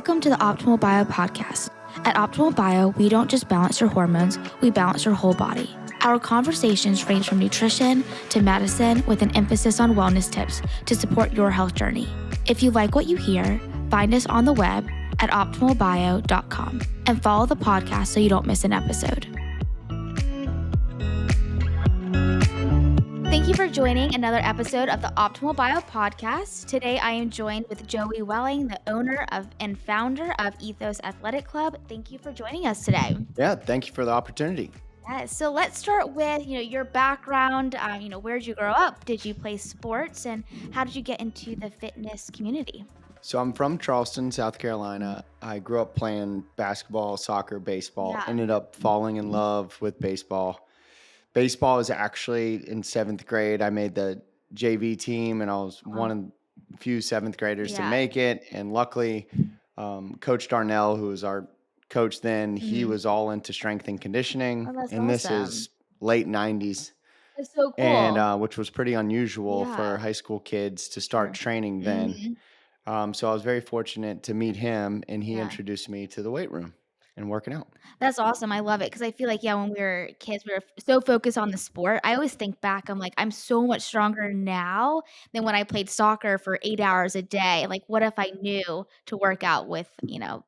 Welcome to the Optimal Bio podcast. At Optimal Bio, we don't just balance your hormones, we balance your whole body. Our conversations range from nutrition to medicine with an emphasis on wellness tips to support your health journey. If you like what you hear, find us on the web at optimalbio.com and follow the podcast so you don't miss an episode. Thank you for joining another episode of the Optimal Bio podcast. Today, I am joined with Joey Welling, the owner and founder of Ethos Athletic Club. Thank you for joining us today. Yeah, thank you for the opportunity. Yeah, so let's start with your background. Where did you grow up? Did you play sports, and how did you get into the fitness community? So I'm from Charleston, South Carolina. I grew up playing basketball, soccer, baseball. Yeah. Ended up falling in love with baseball. Baseball is actually in 7th grade. I made the JV team, and I was one of the few 7th graders to make it. And luckily, Coach Darnell, who was our coach then, he was all into strength and conditioning. Oh, that's and this awesome. is late 90s. That's so cool. And which was pretty unusual Yeah. for high school kids to start training then. So I was very fortunate to meet him, and he introduced me to the weight room and working out. That's awesome. I love it because I feel like, when we were kids, we were so focused on the sport. I always think back, I'm like, I'm so much stronger now than when I played soccer for 8 hours a day. Like, what if I knew to work out with,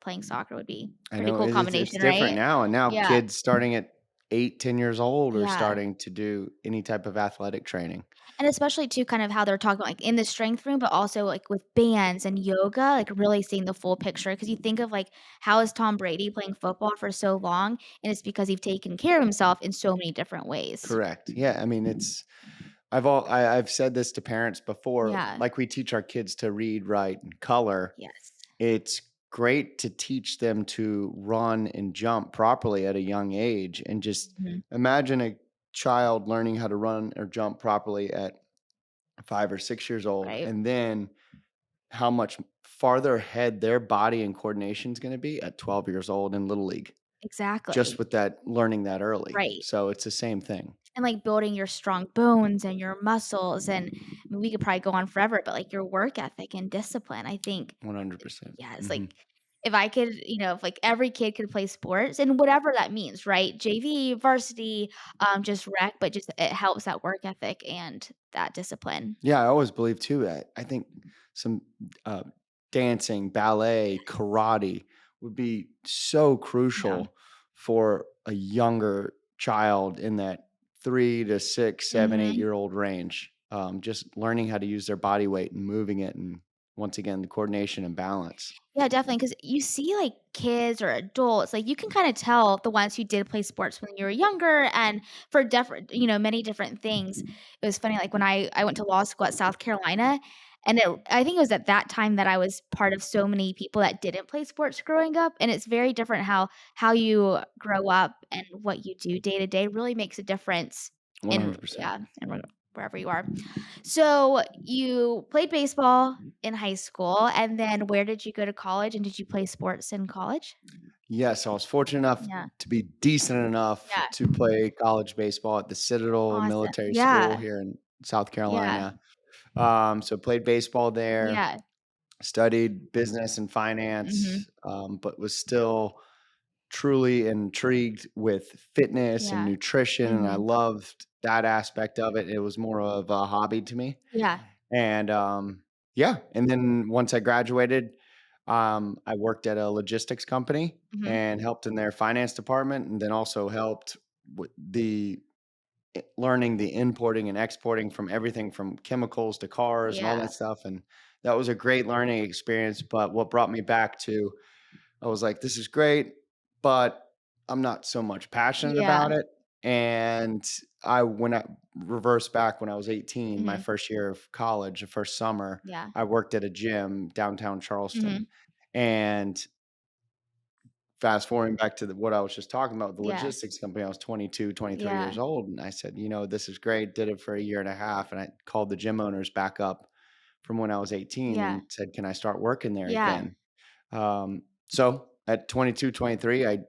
playing soccer would be I pretty know cool it's combination, different right? now, and now Yeah. kids starting at 8, 10 years old are Yeah. starting to do any type of athletic training. And especially too, kind of how they're talking, like, in the strength room, but also, like, with bands and yoga, like, really seeing the full picture. Because you think of, like, how is Tom Brady playing football for so long, and it's because he's taken care of himself in so many different ways. Correct. Yeah, I mean, I've said this to parents before, Yeah. like we teach our kids to read, write, and color. Yes. It's great to teach them to run and jump properly at a young age, and just imagine a child learning how to run or jump properly at 5 or 6 years old, Right. and then how much farther ahead their body and coordination is going to be at 12 years old in little league, Exactly. just with that learning that early. Right. So it's the same thing. And, like, building your strong bones and your muscles, and I mean, we could probably go on forever, but, like, your work ethic and discipline, I think 100%. yeah, it's like, if I could, if, like, every kid could play sports and whatever that means, right? JV, varsity, just rec, but just it helps that work ethic and that discipline. Yeah, I always believe too that I think some uh, dancing, ballet, karate would be so crucial for a younger child in that 3 to 6, 7, 8-year-old range. Just learning how to use their body weight and moving it, and once again, the coordination and balance. Yeah, definitely. Because you see, like, kids or adults, like, you can kinda tell the ones who did play sports when you were younger and for different many different things. It was funny, like, when I went to law school at South Carolina, and I think it was at that time that I was part of so many people that didn't play sports growing up, and it's very different how you grow up and what you do day to day really makes a difference in 100%. in wherever you are. So, you played baseball in high school, and then where did you go to college, and did you play sports in college? Yes, I was fortunate enough Yeah. to be decent enough Yeah. to play college baseball at the Citadel Awesome. Military School Yeah. here in South Yeah. Carolina. So played baseball there, Yeah. studied business and finance, but was still truly intrigued with fitness and Yeah. nutrition, and I loved that aspect of it. It was more of a hobby to me. Yeah. And yeah, and then once I graduated, I worked at a logistics company and helped in their finance department, and then also helped with learning the importing and exporting from everything from chemicals to cars and all Yeah. that stuff. And that was a great learning experience. But what brought me back to, I was like, this is great, but I'm not so much passionate Yeah. about it. And when I reversed back when I was 18, my first year of college, the first summer, Yeah. I worked at a gym downtown Charleston. Mhm. And fast forwarding back to what I was just talking about, the Yeah. logistics company, I was 22, 23 Yeah. years old. And I said, this is great. Did it for a year and a half. And I called the gym owners back up from when I was 18 Yeah. and said, can I start working there Yeah. again? So at 22, 23, I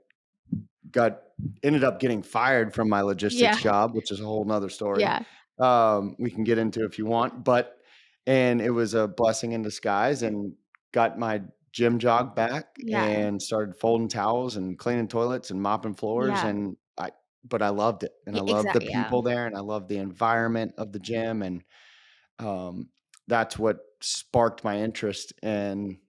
ended up getting fired from my logistics job, which is a whole nother story. Yeah. We can get into if you want, and it was a blessing in disguise, and got my gym jog back Yeah. and started folding towels and cleaning toilets and mopping floors, Yeah. and I loved it, and I loved the Yeah. people there, and I loved the environment of the gym, and, um, that's what sparked my interest in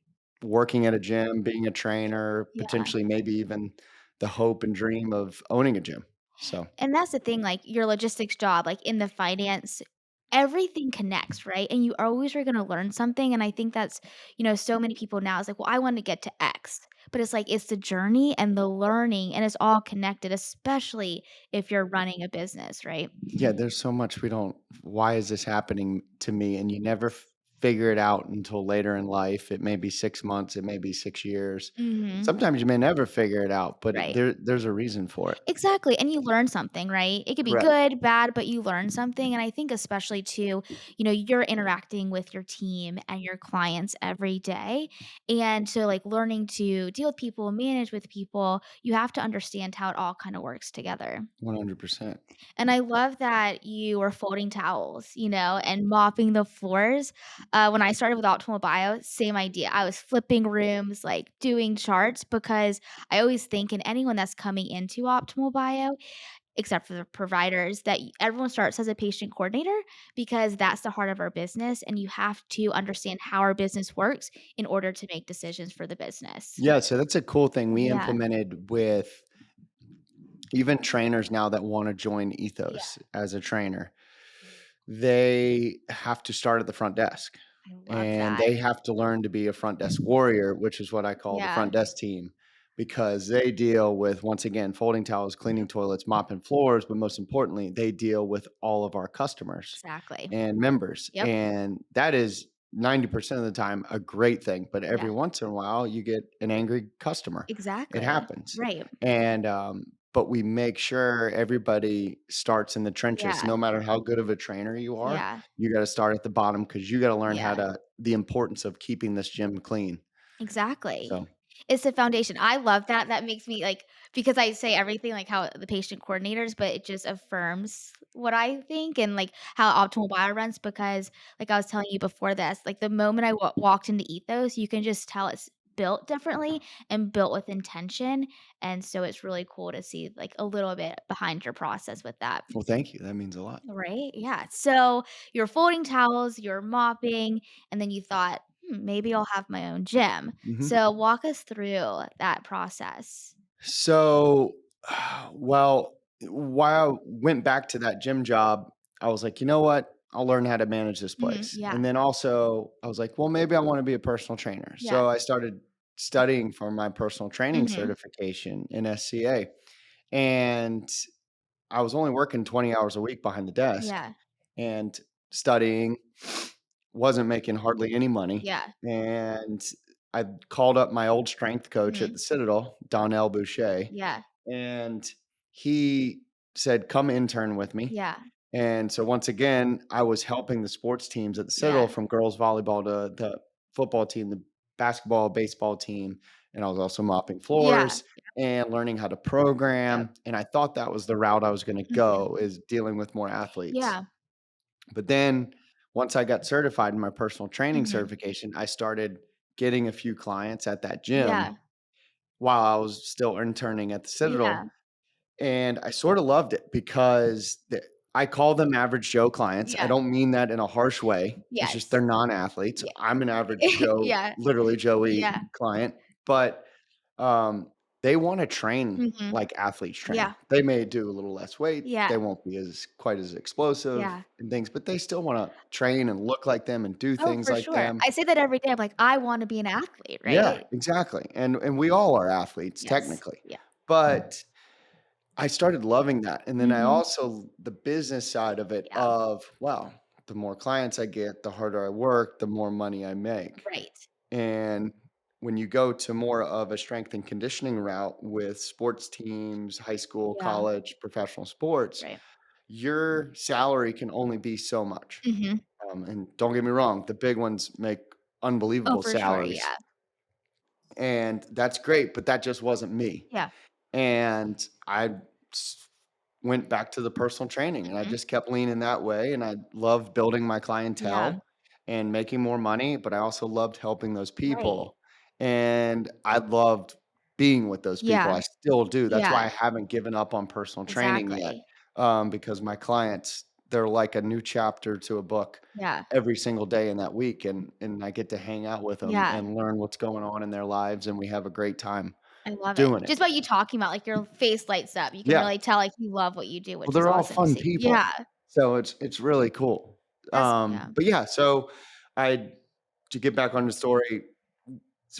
working at a gym, being a trainer, Yeah. potentially maybe even the hope and dream of owning a gym. So, And that's the thing, like, your logistics job, like, in the finance, everything connects, right? And you always are gonna learn something, and I think that's, so many people now is like, "Well, I want to get to X." But it's like, it's the journey and the learning, and it's all connected, especially if you're running a business, right? yeah, there's so much we don't why is this happening to me? And you never figure it out until later in life. It may be 6 months, it may be 6 years. Mhm. Sometimes you may never figure it out, but Right. there's a reason for it. Exactly, and you learn something, right? It could be Correct. good, bad, but you learn something, and I think especially too, you're interacting with your team and your clients every day, and so, like, learning to deal with people, manage with people, you have to understand how it all kinda works together. 100%. And I love that you were folding towels, and mopping the floors. When I started with Optimal Bio, same idea. I was flipping rooms, like doing charts because I always think, and anyone that's coming into Optimal Bio, except for the providers, that everyone starts as a patient coordinator because that's the heart of our business. And you have to understand how our business works in order to make decisions for the business. Yeah, so that's a cool thing we Yeah. implemented with even trainers now that wanna join Yeah. Ethos as a trainer. They have to start at the front desk, I love and that. they have to learn to be a front desk warrior, which is what I call the Yeah. front desk team, because they deal with, once again, folding towels, cleaning Yep. toilets, mopping floors, but most importantly, they deal with all of our customers Exactly. and members, Yep. and that is 90% of the time a great thing, but Yeah. every once in a while, you get an angry customer. It Exactly. happens, Right. and, but we make sure everybody starts in the trenches. Yeah. No matter how good of a trainer you are, Yeah. you gotta start at the bottom because you gotta learn how Yeah. to the importance of keeping this gym clean. Exactly. So, It's the foundation. I love that. That makes me, like, because I say everything like how the patient coordinators, but it just affirms what I think and, like, how Optimal Bio runs because, like I was telling you before this, like, the moment I walked into Ethos, you can just tell it's built differently and built with intention, and so it's really cool to see, like, a little bit behind your process with that. well, thank you. That means a lot. Right? Yeah. So you're folding towels, you're mopping, and then you thought, maybe I'll have my own gym. Mhm. So walk us through that process. So, well, while I went back to that gym job, I was like, "You know what? I'll learn how to manage this Mhm. place." Yeah. And then also, I was like, "Well, maybe I wanna be a personal trainer." Yeah. So I started studying for my personal training Mhm. certification in SCA, and I was only working 20 hours a week behind the desk Yeah. and studying, wasn't making hardly any money, Yeah. and I called up my old strength coach at Mhm. the Citadel, Donnell Boucher, Yeah. and he said, "Come intern with me." Yeah. And so once again, I was helping the sports teams at the Citadel Yeah. from girls volleyball to the football team, the basketball, baseball team, and I was also mopping Yeah. floors and learning how to Yep. program, and I thought that was the route I was gonna Mhm. go, is dealing with more athletes. Yeah. But then once I got certified in my personal training Mhm. certification, I started getting a few clients at that gym Yeah. while I was still interning at the Yeah. Citadel, and I sorta loved it because I call them average Joe clients. I Yeah. don't mean that in a harsh way. It's just Yes. they're non-athletes. Yeah. I'm an average Joe, Yeah. literally Joey Yeah. client, but, they wanna train Mhm. like athletes train. Yeah. They may do a little less weight, Yeah. they won't be as quite as explosive Yeah. and things, but they still wanna train and look like them and do Oh, things for like sure. them. I say that every day. I'm like, "I wanna be an athlete," Yeah, right? exactly, and we all are athletes Yes. technically, Yeah. but I started loving that, and then I Mhm. also the business side of it Yeah. of, well, the more clients I get, the harder I work, the more money I make, Right. and when you go to more of a strength and conditioning route with sports teams, high school, Yeah. college, professional sports, Right. your salary can only be so much, Mhm. and don't get me wrong, the big ones make Oh, unbelievable for sure, salaries, yeah. and that's great, but that just wasn't me. Yeah. And I s went back to the personal training, and I Mhm. just kept leaning that way, and I loved building my Yeah. clientele and making more money, but I also loved helping those Right. people, and I loved being with those people. Yeah. I still do. That's why I Yeah. haven't given up on personal training yet, Exactly. because my clients, they're like a new chapter to a book Yeah. every single day in that week, and I get to hang out with them Yeah. and learn what's going on in their lives, and we have a great time I love it. doing it. Just by you talking about, like, your face lights up. You can Yeah. really tell, like, you love what you do, Well, which is they're all awesome to fun see. Yeah. people, so it's really cool. That's yeah. But yeah, so I to get back on the story,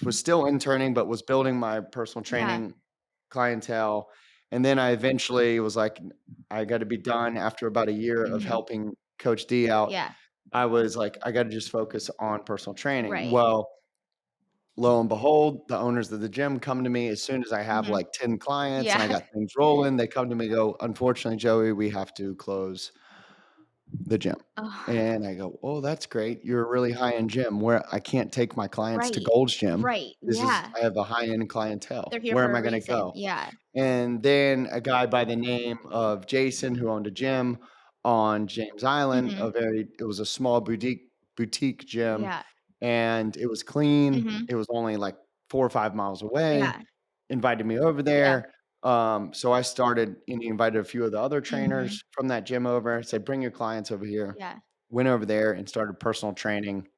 was still interning, but was building my personal Yeah. training clientele, and then I eventually was like, "I gotta be done," after about a year of Mhm. helping Coach D out. Yeah. I was like, "I gotta just focus on personal training." Right. Well, lo and behold, the owners of the gym come to me as soon as I have, Mhm. like, 10 clients and I Yeah. got things rolling, they come to me and go, "Unfortunately, Joey, we have to close the gym." Oh, And I go, "Oh, that's great. You're a really high-end gym where I can't take my clients to right. Gold's Gym. Right. This is Yeah. I have a high-end clientele. They're here Where am for a I gonna reason. go?" Yeah. And then a guy by the name of Jason who owned a gym on James Island, Mhm. it was a small boutique gym, Yeah. and it was clean. Mhm. It was only, like, 4 or 5 miles away, Yeah. invited me over Yeah. there. So I started and he invited a few of the other Mhm. trainers from that gym over, said, "Bring your clients over here." Yeah. Went over there and started personal training,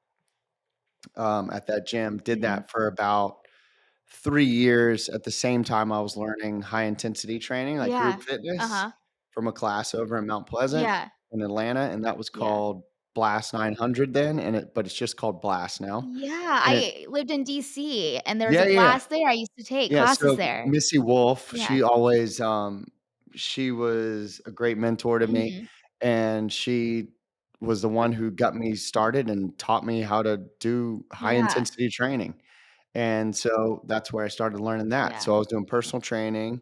at that gym. Did Mhm. that for about 3 years. At the same time, I was learning high intensity training, like group Yeah. fitness Uh-huh. from a class over in Mount Pleasant Yeah. in Atlanta, and that was Yeah. called Blast 900 then, but it's just called Blast now. Yeah. And it I lived in DC, and there was Yeah, a yeah, yeah. blast there. I used to take Yeah, classes so there. Missy Wolf, Yeah. she was a great mentor to me, Mhm. and she was the one who got me started and taught me how to do high Yeah. intensity training, and so that's where I started learning that. Yeah. So I was doing personal training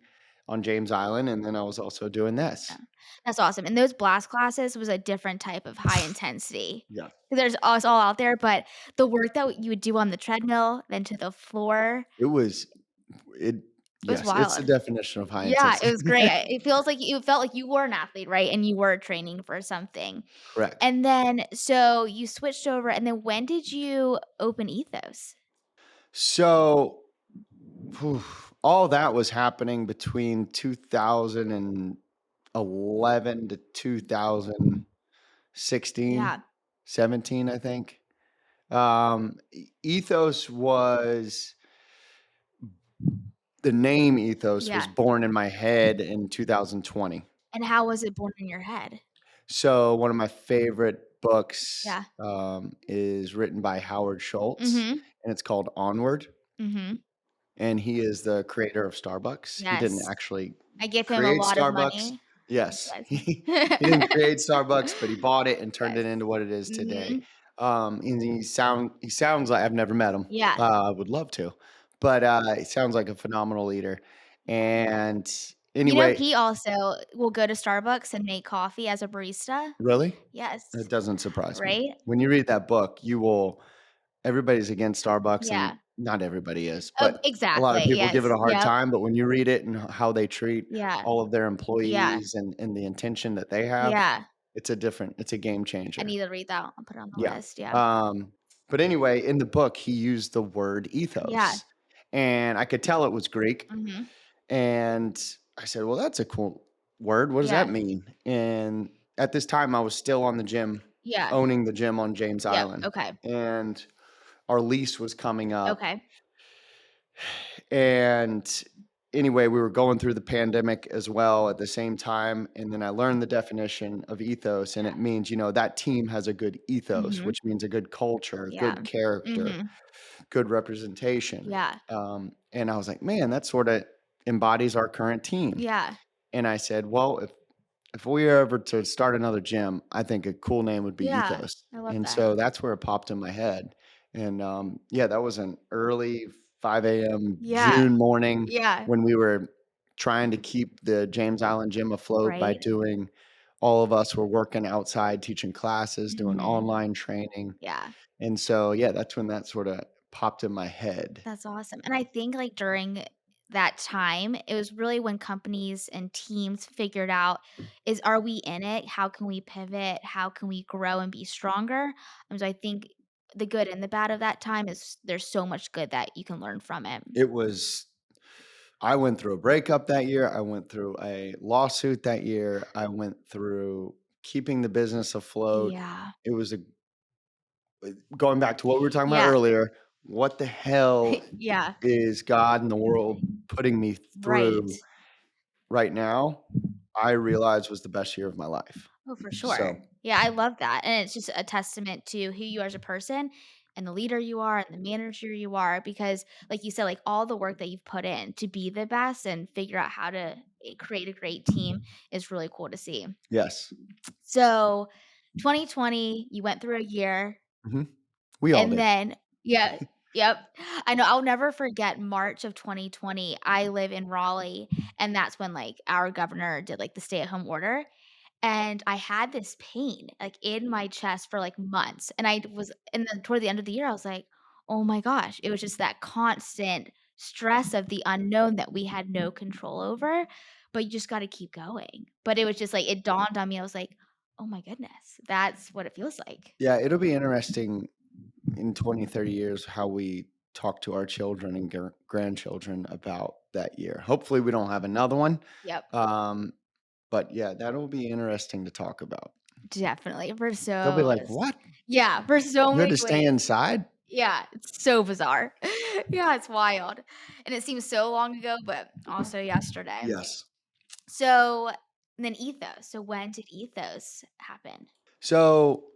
on James Island, and then I was also doing Yeah. this. That's awesome, and those blast classes was a different type of high intensity. Yeah. 'Cause there's us all out there, but the work that you would do on the treadmill, then to the floor, It was it was yes, it's the wild. definition of high Yeah, it intensity. was great. It feels like you felt like you were an athlete, right? And you were training for something. Correct. And then so you switched over, and then when did you open Ethos? So Whew, all that was happening between 2011 to 2016, Yeah. 17, I think. Ethos was the name Ethos was Yeah. born in my head in 2020. And how was it born in your head? So one of my favorite books, Yeah. is written by Howard Schultz, Mhm. and it's called Onward. Mhm. And he is the creator of Starbucks. He didn't Yes. actually I give him a create lot of Starbucks. money. Yes. Yes. He didn't create Starbucks, but he bought it and turned Yes. it into what it is today. Mhm. And he sounds like I've never met him. Yeah. I would love to, but, he sounds like a phenomenal leader. Yeah. And You know, anyway he also will go to Starbucks and make coffee as a barista. Really? It Yes. doesn't surprise me. Right? When you read that book, you will everybody's against Starbucks, and Yeah. not everybody is, but a lot of Exactly, people give it yes. a hard Yep. time, but when you read it and how they treat Yeah. all of their Yeah. employees and the intention that they have, Yeah. it's a game I changer. need to read that. I'll put it on the Yeah. list, yeah. But anyway, in the book, he used the word Yeah. ethos, and I could tell it was Greek, Mhm. and I said, "Well, that's a cool word. What does that Yeah. mean?" And at this time, I was still on the gym, Yeah. owning the gym on James Yep. Island, Okay. and our lease was coming up. Okay. And anyway, we were going through the pandemic as well at the same time. And then I learned the definition of ethos, and Yeah. it means, that team has a good ethos, Mhm. which means a good culture, Yeah. good character, Mhm. good representation. Yeah. And I was like, man, that sort of embodies our current team. Yeah. And I said, well, if we were ever to start another gym, I think a cool name would be Yeah. Ethos. I love And that. so that's where it popped in my head. And yeah, that was an early 5 a.m. Yeah. June morning Yeah. when we were trying to keep the James Island gym afloat by Right? doing all of us were working outside, teaching classes, doing Mhm. online training. Yeah. And so, yeah, that's when that sort of popped in my head. That's awesome, and I think, like, during that time, it was really when companies and teams figured out, are we in it? How can we pivot? How can we grow and be stronger? So I think the good and the bad of that time is there's so much good that you can learn from it. It was I went through a breakup that year, I went through a lawsuit that year, I went through keeping the business afloat. Yeah. It was a going back to what we were talking about Yeah. earlier, what the hell Yeah. is God and the world putting me Right. through right now? I realized was the best year of my life. Oh, for So, sure. Yeah, I love that, and it's just a testament to who you are as a person and the leader you are and the manager you are because, like you said, like, all the work that you've put in to be the best and figure out how to, create a great team is really cool to see. yes. So, 2020, you went through a year, Mhm. We all and did. then yeah, yep. I know I'll never forget March of 2020. I live in Raleigh, and that's when, like, our governor did, like, the stay-at-home order, and I had this pain, like, in my chest for, like, months, and then toward the end of the year, I was like, "Oh my gosh." It was just that constant stress of the unknown that we had no control over, but you just gotta keep going. But it was just like it dawned on me, I was like, "Oh my goodness, that's what it feels like." Yeah, it'll be interesting in 20, 30 years how we talk to our children and grandchildren about that year. Hopefully, we don't have another one. Yep, Um, but yeah, that'll be interesting to talk about. definitely, They'll be like, "What? yeah, for so You had many to stay ways. inside?" Yeah, it's so bizarre. Yeah, it's wild, and it seems so long ago, but also yesterday. Yes. So, then Ethos. So when did Ethos happen? So,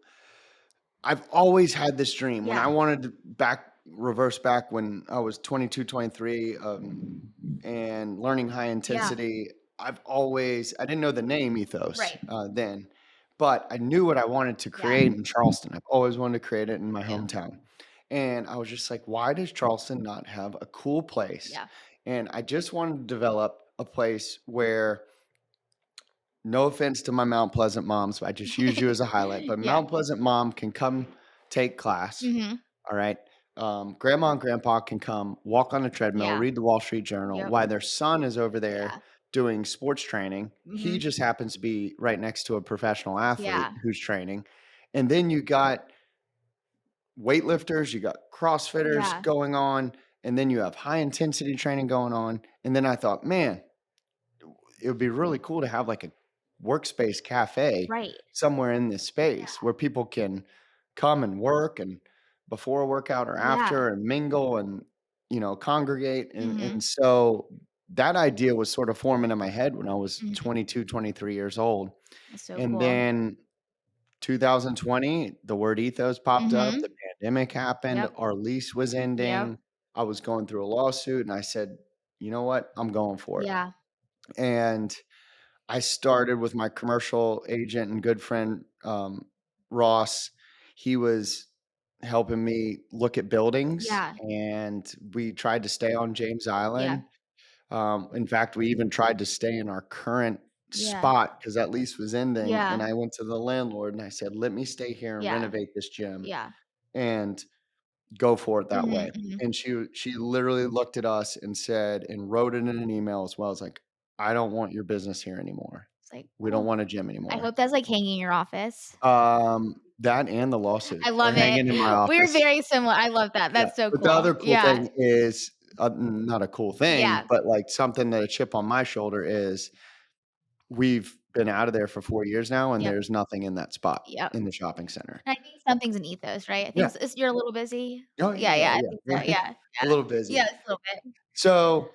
I've always had this dream when I Yeah, wanted to reverse back when I was 22, 23, and learning high yeah, intensity. I didn't know the name Ethos right, then, but I knew what I wanted to yeah, create in Charleston. I've always wanted to create it in my too. hometown. And I was just like, why does Charleston not have a cool place? Yeah. And I just wanted to develop a place where, no offense to my Mount Pleasant moms, I just use you as a highlight, but Yeah. Mount Pleasant mom can come take class, Mhm. all right? Grandma and grandpa can come walk on a treadmill, Yeah. read the Wall Street Journal, Yep. while their son is over there Yeah. doing sports training. He Mhm. just happens to be right next to a professional athlete Yeah. who's training. And then you got weightlifters, you got CrossFitters Yeah. going on, and then you have high intensity training going on. And then I thought, man, it would be really cool to have like a workspace cafe Right. somewhere in this space Yeah. where people can come and work and before a workout or Yeah. after and mingle and congregate and Mhm. so that idea was sort of forming in my head when I was Mhm. 22, 23 years old. That's so And cool. then 2020 the word ethos popped up, the Mhm. pandemic happened, Yep. our lease was Yep. ending, I was going through a lawsuit, and I said, you know what, I'm going for it. Yeah. And I started with my commercial agent and good friend, Ross. He was helping me look at buildings, Yeah. and we tried to stay on James Yeah. Island. In fact, we even tried to stay in our current Yeah. spot because that lease was ending, and Yeah. I went to the landlord and I said, "Let me stay here and Yeah. renovate this gym Yeah. and go for it that way." Mhm. Mhm. And she literally looked at us and said and wrote it in an email as well, as like, "I don't want your business here anymore. It's like, We don't oh, want a gym I anymore." hope that's, like, hanging in your office. That and the lawsuit I are love it. hanging in my We're office. very similar. I love that. Yeah, That's so but the cool. other cool Yeah. thing is, not a cool thing, Yeah. but, like, something that a chip on my shoulder is we've been out of there for 4 years now, and Yep. there's nothing in that spot Yep. in the shopping center. And I think something's an ethos, right? I think Yeah. it's you're a little busy? Oh, Yeah, yeah, yeah, I yeah, think so, yeah. yeah, A yeah. little busy. Yeah, just a little bit. So,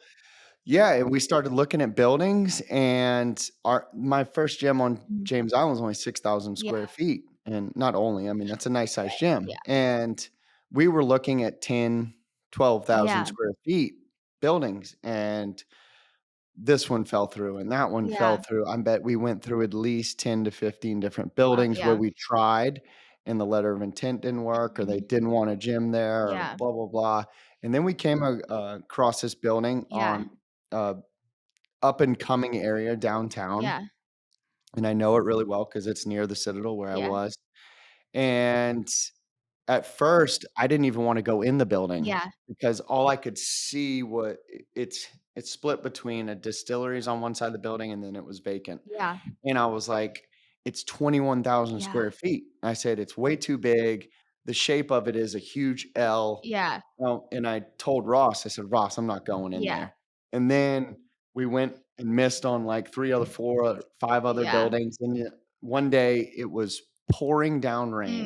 yeah, and we started looking at buildings, and my first gym on Mhm. James Island was only 6,000 Yeah, square feet, and not only, I mean, that's a nice sized right, gym, yeah. and we were looking at 10, 12,000 Yeah, square feet buildings, and this one fell through, and that one fell yeah. through. I bet we went through at least 10 to 15 different buildings where Yeah. we tried, and the letter of intent didn't work, or they Mhm. didn't want a gym there, or Yeah, blah, blah, blah, and then we came across this building yeah, on, uh up and coming area downtown, yeah, and I know it really well because it's near the Citadel where I yeah, was, and at first, I didn't even wanna go in the building yeah, because all I could see it's split between a distilleries on one side of the building, and then it was vacant, yeah, and I was like, "It's 21,000 yeah, square feet." I said, "It's way too big. the shape of it is a huge L. Yeah. Well, and I told Ross, I said, "Ross, I'm not going in Yeah. there." And then we went and missed on like 3 other 4 or 5 other Yeah. buildings, and yet one day it was pouring down rain,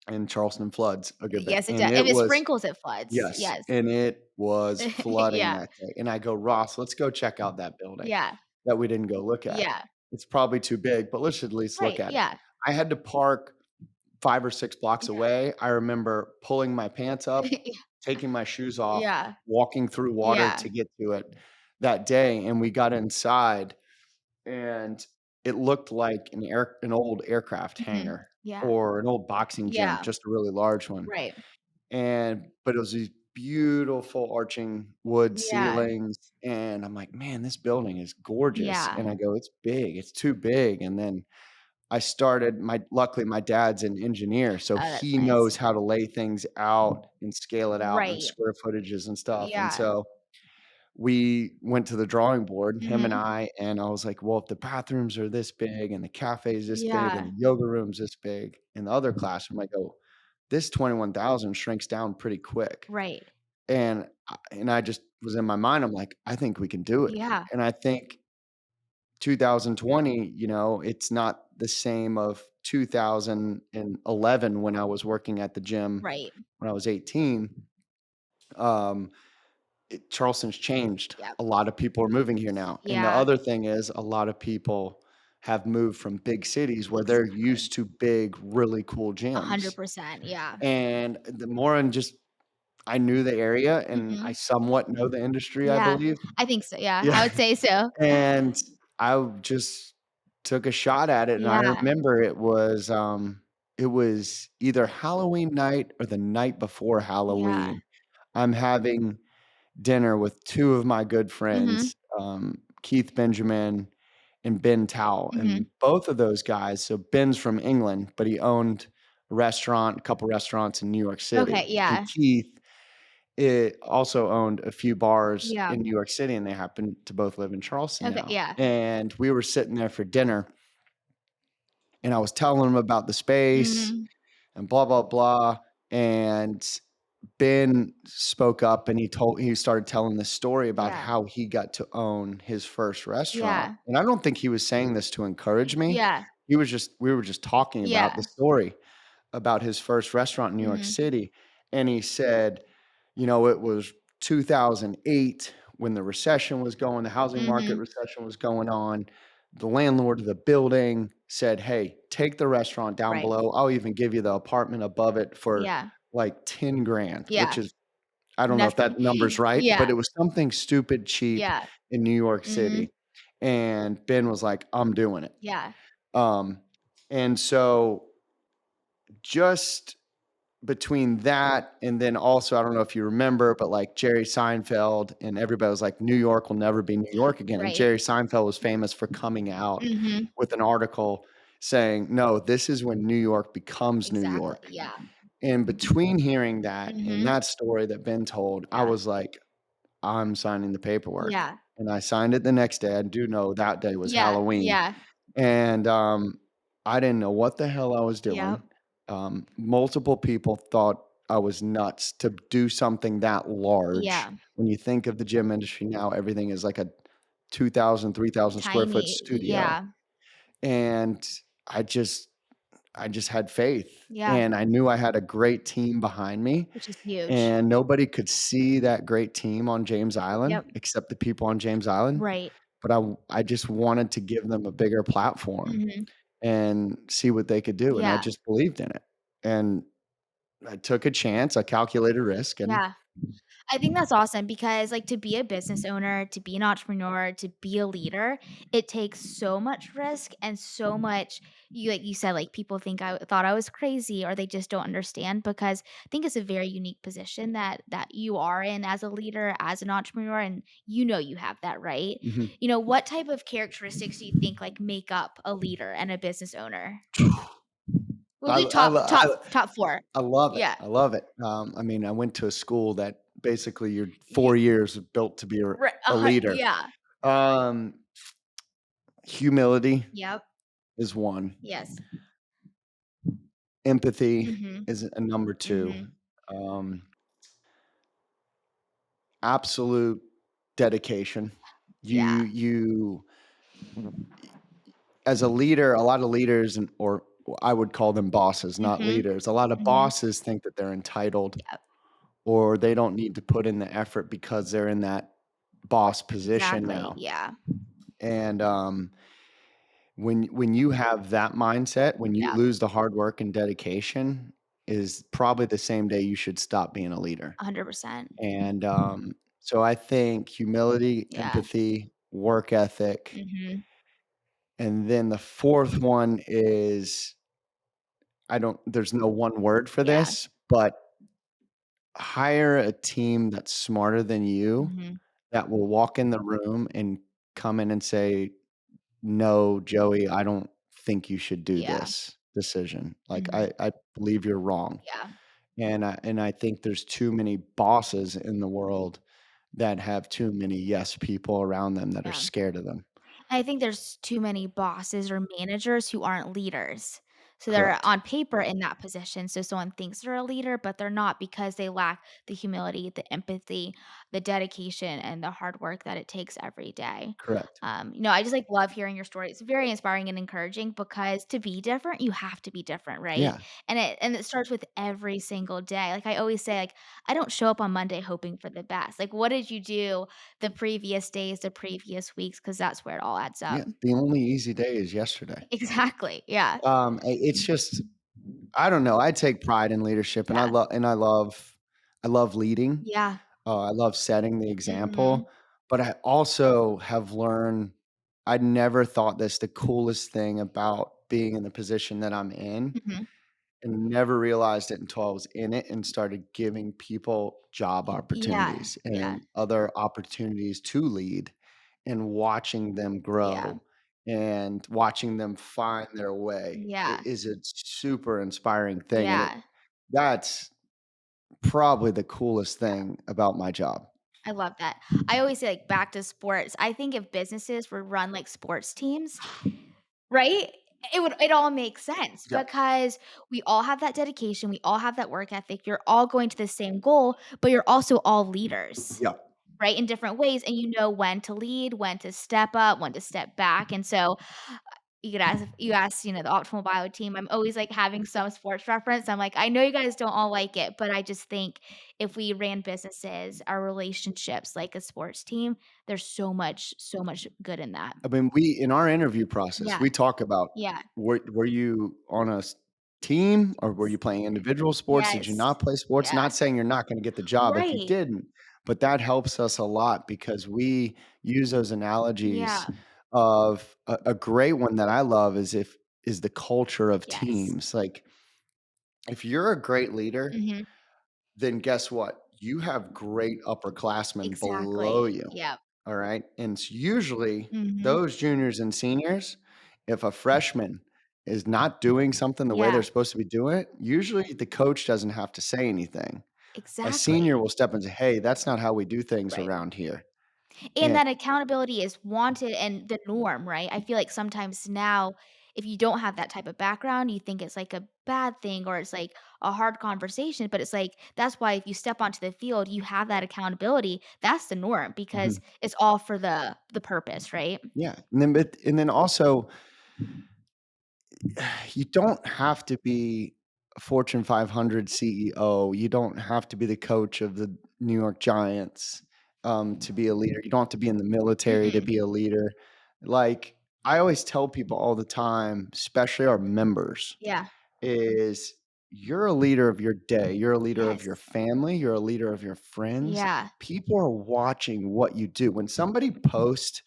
Mm. and Charleston floods a good bit, Yes, it and does. it If it was sprinkles, it floods. yes, Yes. and it was flooding Yeah. that day, and I go, "Ross, let's go check out that building Yeah. that we didn't go look at. Yeah. It's probably too big, but let's at least look Right. at it." Yeah. I had to park 5 or 6 blocks Yeah. away. I remember pulling my pants up, taking my shoes off, Yeah. walking through water Yeah. to get to it that day, and we got inside, and it looked like an old aircraft Mhm. hangar Yeah. or an old boxing gym, Yeah. just a really large one, Right. but it was these beautiful arching wood Yeah. ceilings, and I'm like, "Man, this building is gorgeous," Yeah. and I go, "It's big, it's too big," and then I started my luckily, my dad's an engineer, so Oh, that's he nice. knows how to lay things out and scale it out and Right. square footages and stuff, and Yeah. so we went to the drawing board, him and Mhm. I was like, "Well, if the bathrooms are this big and the cafe is this big and Yeah. the yoga room's this big and the other classroom," I go, "This 21,000 shrinks down pretty quick." Right. And I just was in my mind, I'm like, "I think we can do it." Yeah. And I think 2020, it's not the same of 2011 when I was working at the gym Right. when I was 18. Um, Charleston's changed. Yep. A lot of people are moving here now. And the Yeah. other thing is a lot of people have moved from big cities where they're Exactly. used to big, really cool gyms. 100%. Yeah. And the more and just I knew the area and I Mhm. somewhat know the industry, I Yeah. believe. I think so, yeah. Yeah. I would say so. And I just took a shot at it, and I Yeah. remember it was either Halloween night or the night before Yeah. Halloween. I'm having dinner with 2 of my good Mhm. friends, Keith Benjamin and Ben Towle, and Mhm. both of those guys so Ben's from England, but he owned a couple restaurants in New York Okay, City, and yeah. Keith also owned a few bars Yeah. in New York City, and they happen to both live in Charleston Okay, now, yeah. and we were sitting there for dinner, and I was telling him about the space Mhm. and blah, blah, blah, and Ben spoke up, and he started telling this story about Yeah. how he got to own his first restaurant, Yeah. and I don't think he was saying this to encourage me. Yeah. We were just talking about the Yeah. story about his first restaurant in New York Mhm. City, and he said, it was 2008 when the housing market Mhm. recession was going on. The landlord of the building said, "Hey, take the restaurant down Right. below. I'll even give you the apartment above it for Yeah. like 10 grand," which Yeah. is I don't know if Nothing. that number's right, but Yeah. it was something stupid cheap Yeah. in New York Mhm. City. And Ben was like, "I'm doing it." Yeah. Um, and so just between that and then also, I don't know if you remember, but, like, Jerry Seinfeld and everybody was like, "New York will never be New York again," and Right. Jerry Seinfeld was famous for coming out Mhm. with an article saying, "No, this is when New York becomes New Exactly. York." Yeah. And between hearing that and Mhm. that story that Ben told, I Yeah. was like, "I'm signing the paperwork." Yeah. And I signed it the next day. I do know that day was Yeah. Halloween. Yeah. And, I didn't know what the hell I was doing. Yep. Multiple people thought I was nuts to do something that large. Yeah. When you think of the gym industry now, everything is like a 2,000, 3,000 square foot Tiny. studio. Yeah. And I just I just had faith, Yeah. and I knew I had a great team behind me, Which is huge. and nobody could see that great team on James Island Yep. except the people on James Island, Right. but I just wanted to give them a bigger platform Mhm. and see what they could do, and I Yeah. just believed in it, and I took a chance, I calculated risk, and Yeah. I think that's awesome because, like, to be a business owner, to be an entrepreneur, to be a leader, it takes so much risk and so much like you said, like, people think I thought I was crazy or they just don't understand because I think it's a very unique position that you are in as a leader, as an entrepreneur, and you have that, right? mhm. What type of characteristics do you think, like, make up a leader and a business owner? We'll I do I top I top 4. I love it, Yeah. I love it. I mean, I went to a school that basically your You 4 years is built to be right, a leader. yeah. Um, Humility Yep. is one. Yes. Empathy Mhm. is a number 2. Mhm. Um, Absolute dedication. Yeah. You as a leader, a lot of leaders or I would call them bosses, not Mhm. leaders. A lot of Mhm. bosses think that they're entitled Yep. or they don't need to put in the effort because they're in that boss position Exactly. now. Yeah. And when you have that mindset, when you Yeah. lose the hard work and dedication, is probably the same day you should stop being a leader. 100%. And so I think humility, Yeah. empathy, work ethic, Mhm. and then the fourth one is I don't there's no one word for Yeah. this, but hire a team that's smarter than you Mhm. that will walk in the room and come in and say, "No, Joey, I don't think you should do Yeah. this decision. Like, Mhm. I believe you're wrong." Yeah. And I think there's too many bosses in the world that have too many yes people around them that are Yeah. scared of them. I think there's too many bosses or managers who aren't leaders. So they're Correct. on paper in that position. So someone thinks they're a leader, but they're not because they lack the humility, the empathy, the dedication, and the hard work that it takes every day. Correct. I just like love hearing your story. It's very inspiring and encouraging because to be different, you have to be different, right? Yeah. And it starts with every single day. Like I always say, like I don't show up on Monday hoping for the best. Like what did you do the previous days, the previous weeks, because that's where it all adds up. Yeah. The only easy day is yesterday. Exactly, yeah. It's just I don't know, I take pride in leadership, and Yeah. I love leading. Yeah. I love setting the Mhm. example, but I also have learned I never thought this the coolest thing about being in the position that I'm in, Mhm. and never realized it until I was in it and started giving people job Yeah, opportunities yeah, and other opportunities to lead and watching them yeah, grow and watching them find their way yeah, is a super inspiring thing, and yeah, that's probably the coolest yeah. thing about my job. I love that. I always say, like, back to sports, I think if businesses were run like sports teams, right? It all makes sense Yep, because we all have that dedication, we all have that work ethic, you're all going to the same goal, but you're also all leaders. yep. Right, in different ways, and you know when to lead, when to step up, when to step back, and so, you ask, the optimal bio team, I'm always, like, having some sports reference, I'm like, "I know you guys don't all like it, but I just think if we ran businesses, our relationships like a sports team, there's so much good in that." I mean, we in our interview process, Yeah, we talk about yeah. were you on a team or were you playing individual sports? Did you Yes. not play sports? Yeah. Not saying you're not going to get the job if you Right. didn't, but that helps us a lot because we use those analogies Yeah. of a great one that I love is the culture of Yes. teams. Like if you're a great leader, Mhm. then guess what? You have great upperclassmen below Exactly. you. Yep. All right. And usually Mhm. those juniors and seniors, if a freshman is not doing something the way they're Yeah. supposed to be doing it, usually the coach doesn't have to say anything. A senior Exactly. will step and say, "Hey, that's not how we do things Right. around here." And And that accountability is wanted and the norm, right? I feel like sometimes now, if you don't have that type of background, you think it's like a bad thing or it's like a hard conversation. But it's like, that's why if you step onto the field, you have that accountability. That's the norm because mhm, it's all for the purpose, right? yeah. And then also you don't have to be a Fortune 500 CEO. You don't have to be the coach of the New York Giants, to be a leader. You don't have to be in the military to Mm-mm. be a leader. Like, I always tell people all the time, especially our members, Yeah. is you're a leader of your day. You're a leader of your Yes. family. You're a leader of your friends. Yeah. People are watching what you do. When somebody posts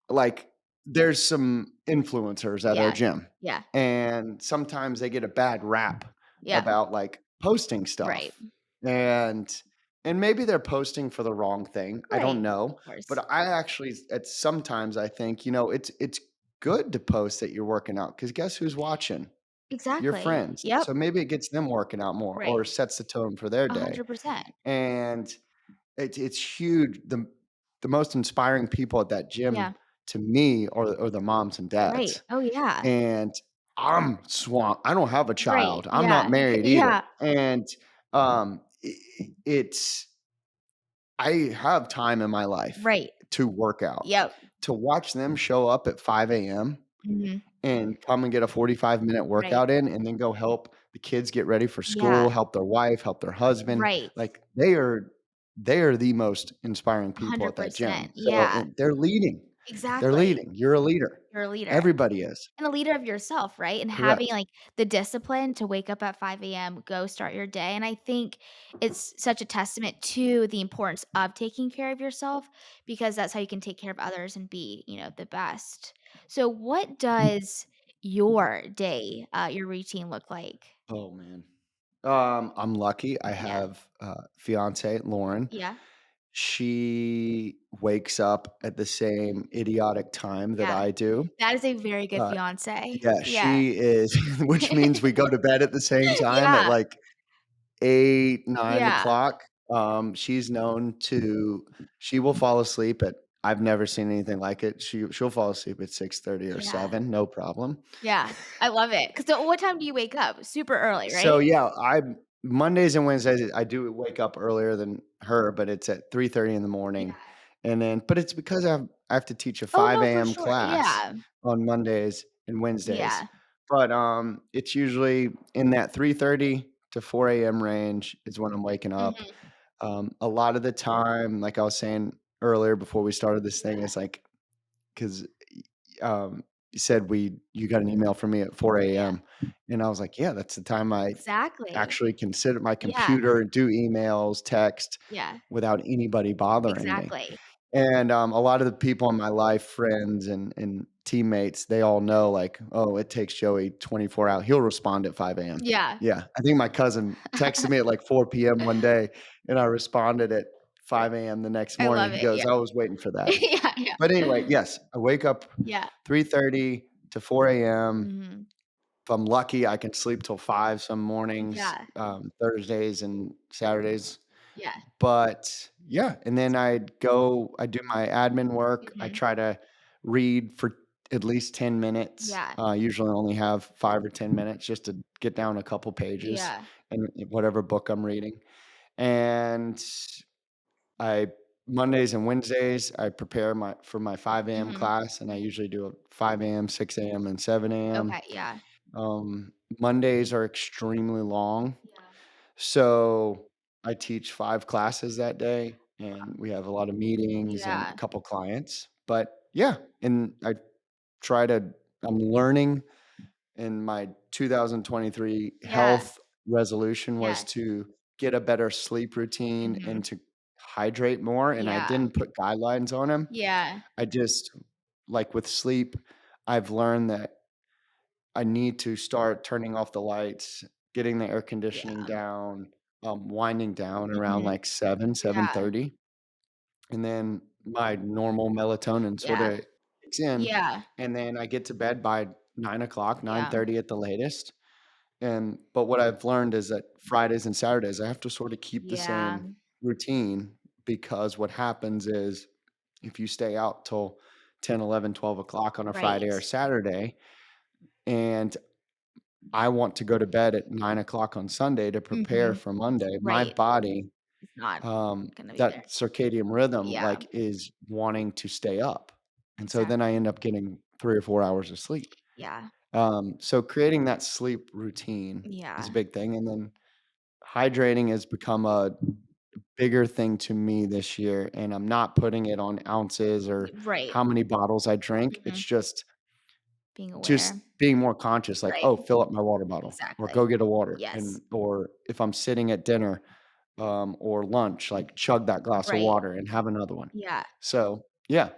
like, there's some influencers at our Yeah. gym, Yeah. and sometimes they get a bad rap Yeah. about, like, posting Right. stuff, and and maybe they're posting for the wrong thing, I don't Right. Of know, course. but I actually at sometimes I think, it's good to post that you're working out because guess who's watching? Your Exactly. friends, Yep. so maybe it gets them working out more Right. or sets the tone for their day, 100%. and it's huge. The most inspiring people at that gym Yeah. to me are the moms and Right. dads, Oh, yeah. and I'm swamped. I don't have a Right. child. I'm not Yeah. married either. Yeah. And it's I have time in my life Right. to work out. Yep. To watch them show up at 5 a.m. Mhm. and come and get a 45-minute Right. workout in and then go help the kids get ready for school, Yeah. help their wife, help their husband. Right. Like they are the most inspiring people at that 100%. gym. So Yeah. and they're leading. They're Exactly. leading. You're a leader. You're a leader. Everybody is. And a leader of yourself, right? And having, Correct. like, the discipline to wake up at 5 AM, go start your day, and I think it's such a testament to the importance of taking care of yourself because that's how you can take care of others and be, the best. So what does your day, your routine look like? Oh man. I'm lucky. I Yeah. have fiance Lauren. Yeah. She wakes up at the same idiotic time that Yeah. I do. That is a very good Uh, fiancé. yeah, Yeah. she is, which means we go to bed at the same time at Yeah. like 8, 9 Yeah. o'clock. She's known to she will fall asleep at I've never seen anything like it. She'll fall asleep at 6:30 or Yeah. 7, no problem. Yeah. I love it. 'Cause so what time do you wake up? Super early, So, right? yeah, I Mondays and Wednesdays, I do wake up earlier than her, but it's at 3:30 in the Yeah. morning, and then but it's because I have to teach a Oh, 5 no, for AM sure. class Yeah. on Mondays and Wednesdays, Yeah. but, it's usually in that 3:30 to 4 AM range is when I'm waking up. Mhm. A lot of the time, like I was saying earlier before we started this thing, Yeah. is like 'cause you said you got an email from me at 4 Yeah. AM, and I was like, "Yeah, that's the time I Exactly. actually can sit at my Yeah. computer and do emails, text Yeah. without anybody bothering me." Exactly. And, a lot of the people in my life, friends and teammates, they all know, like, "Oh, it takes Joey 24 hours. He'll respond at 5 AM." Yeah. Yeah, I think my cousin texted me at, like, 4 PM one day, and I responded at 5 AM the next I morning. love He it. Yeah. goes, "I was waiting for that." Yeah, yeah. But anyway, yes, I wake up Yeah. 3:30 to 4 AM. Mhm. If I'm lucky, I can sleep till 5 some mornings, Yeah. Thursdays and Saturdays. Yeah. But, yeah, and then I do my admin work. I Mhm. try to read for at least 10 minutes. Yeah. Usually only have 5 or 10 minutes just to get down a couple pages Yeah. in whatever book I'm reading. And I Mondays and Wednesdays, I prepare for my 5 AM Mhm. class, and I usually do a 5 AM, 6 AM, and 7 AM. Okay, yeah. Mondays are extremely long, Yeah. so I teach 5 classes that day, and we have a lot of meetings and a Yeah. couple clients. But yeah, and try to I'm learning, and my 2023 Yeah. health resolution was Yes. to get a better sleep routine Mhm. and to hydrate more, and I Yeah. didn't put guidelines on him. Yeah. I just like with sleep, I've learned that I need to start turning off the lights, getting the air conditioning Yeah. down, winding down around Mhm. like 7, Yeah. 7:30, and then my normal melatonin Yeah. sorta kicks in, Yeah. and then I get to bed by 9 o'clock, Yeah. 9:30 at the latest, but what I've learned is that Fridays and Saturdays, I have to sorta keep the Yeah. same routine because what happens is if you stay out till 10, 11, 12 o'clock on a Friday Right. or Saturday, and I want to go to bed at 9 o'clock on Sunday to prepare Mhm. for Monday, my Right. body, It's not gonna be there. that circadian rhythm, Yeah. like, is wanting to stay up, and so then I Exactly. end up getting 3 or 4 hours of sleep. Yeah. So creating that sleep routine is a Yeah. big thing, and then hydrating has become a bigger thing to me this year, and I'm not putting it on ounces or Right. how many bottles I drink. It's Mhm. Being just aware. being more conscious, like, Right. "Oh, fill up my water bottle," or Exactly. "Go get a water," Yes. or if I'm sitting at dinner, or lunch, like, chug that glass of Right. water and have another one. Yeah. So, yeah,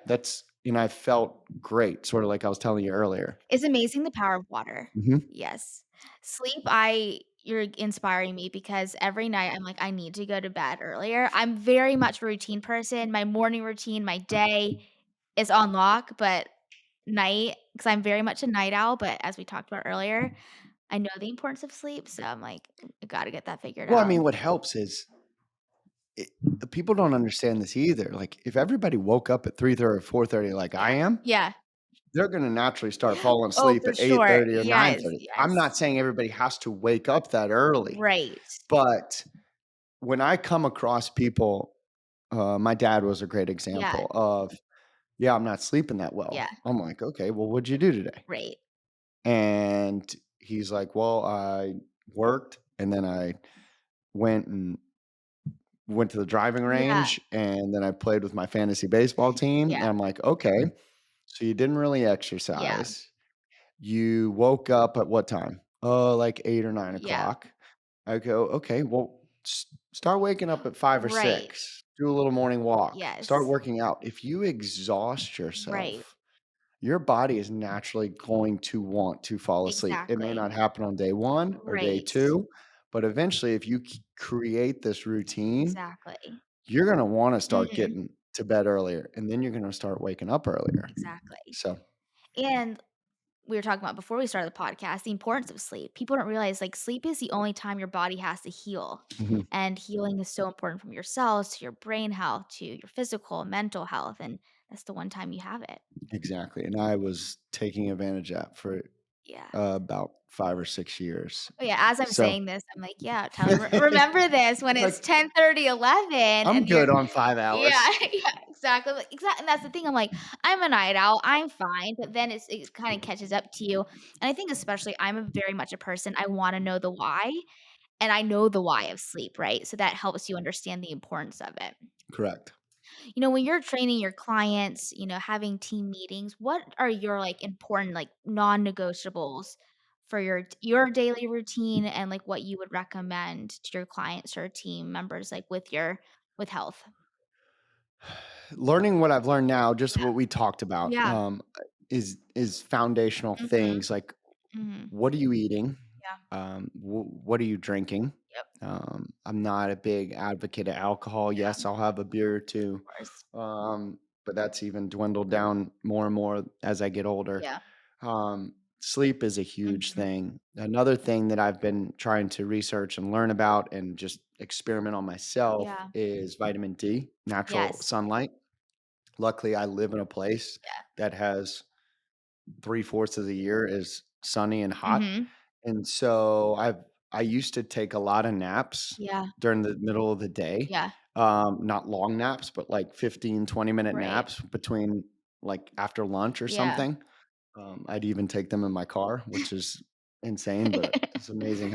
I felt great, sorta like I was telling you earlier. It's amazing the power of water. Mhm. Yes. Sleep, you're inspiring me because every night I'm like, "I need to go to bed earlier." I'm very much a routine person. My morning routine, my day is on lock, but night, because 'cause I'm very much a night owl, but as we talked about earlier, I know the importance of sleep, so I'm like, I gotta get that figured Well, I out. mean, what helps is it people don't understand this either, like, if everybody woke up at 3:30 or 4:30 like I Yeah. am, Yeah. they're gonna naturally start falling Oh, asleep for at sure. 8:30 or Yes, 9:30. I'm yes. not saying everybody has to wake up that early, Right. but when I come across people, my dad was a great Yeah, example of, "Yeah, I'm not sleeping that well." yeah, I'm like, "Okay, well, what'd you do today?" right. And he's like, "Well, I worked, and then I went and went to the driving Yeah, range, and then I played with my fantasy baseball team." And yeah, I'm like, "Okay, so you didn't really yeah, exercise. You woke up at what time?" "Oh, like 8 or 9 yeah. o'clock." I go, "Okay, well, start waking up at 5 or Right. 6. Do a little morning walk. Start Yes. working out." If you exhaust Right. yourself, your body is naturally going to want to fall asleep. It may Exactly. not happen on day 1 or day Right. 2, but eventually, if you create this routine, Exactly. you're gonna wanna start Mhm. getting to bed earlier, and then you're gonna start waking up earlier. Exactly. So And we were talking about before we started the podcast, the importance of sleep. People don't realize like sleep is the only time your body has to heal. mhm, And healing is so important from your cells to your brain health to your physical, mental health. And that's the one time you have it. exactly, and I was taking advantage of that for, Yeah. about 5 or 6 years. Oh, yeah, as I'm So saying this, I'm like, "Yeah, Tyler, remember this when it's like, 10:30, 11, I'm and you're." good on 5 Yeah, hours. yeah, exactly, like, and that's the thing, I'm like, "I'm a night owl, I'm fine," but then it kinda catches up to you, and I think especially I'm a very much a person, I wanna know the why, and I know the why of sleep, right? So that helps you understand the importance of it. Correct. When you're training your clients, having team meetings, what are your, like, important, like, non-negotiables for your daily routine and, like, what you would recommend to your clients or team members, like, with health? Learning what I've learned now, just Yeah. what we talked about, Yeah. is foundational Mhm. things like, Mhm. what are you eating? Yeah. What are you drinking? Yep. I'm not a big advocate of alcohol. Yeah. Yes, I'll have a beer or Of 2, course. but that's even dwindled down more and more as I get older. Yeah. Sleep is a huge Mhm. thing. Another thing that I've been trying to research and learn about and just experiment on myself Yeah. is vitamin D, natural Yes. sunlight. Luckily, I live in a place Yeah. that has 3/4 of the year is sunny and hot. Mhm. And so I used to take a lot of naps Yeah. during the middle of the day, Yeah. not long naps, but like 15, 20-minute Right. naps between like after lunch or Yeah. something. I'd even take them in my car, which is insane, but it's amazing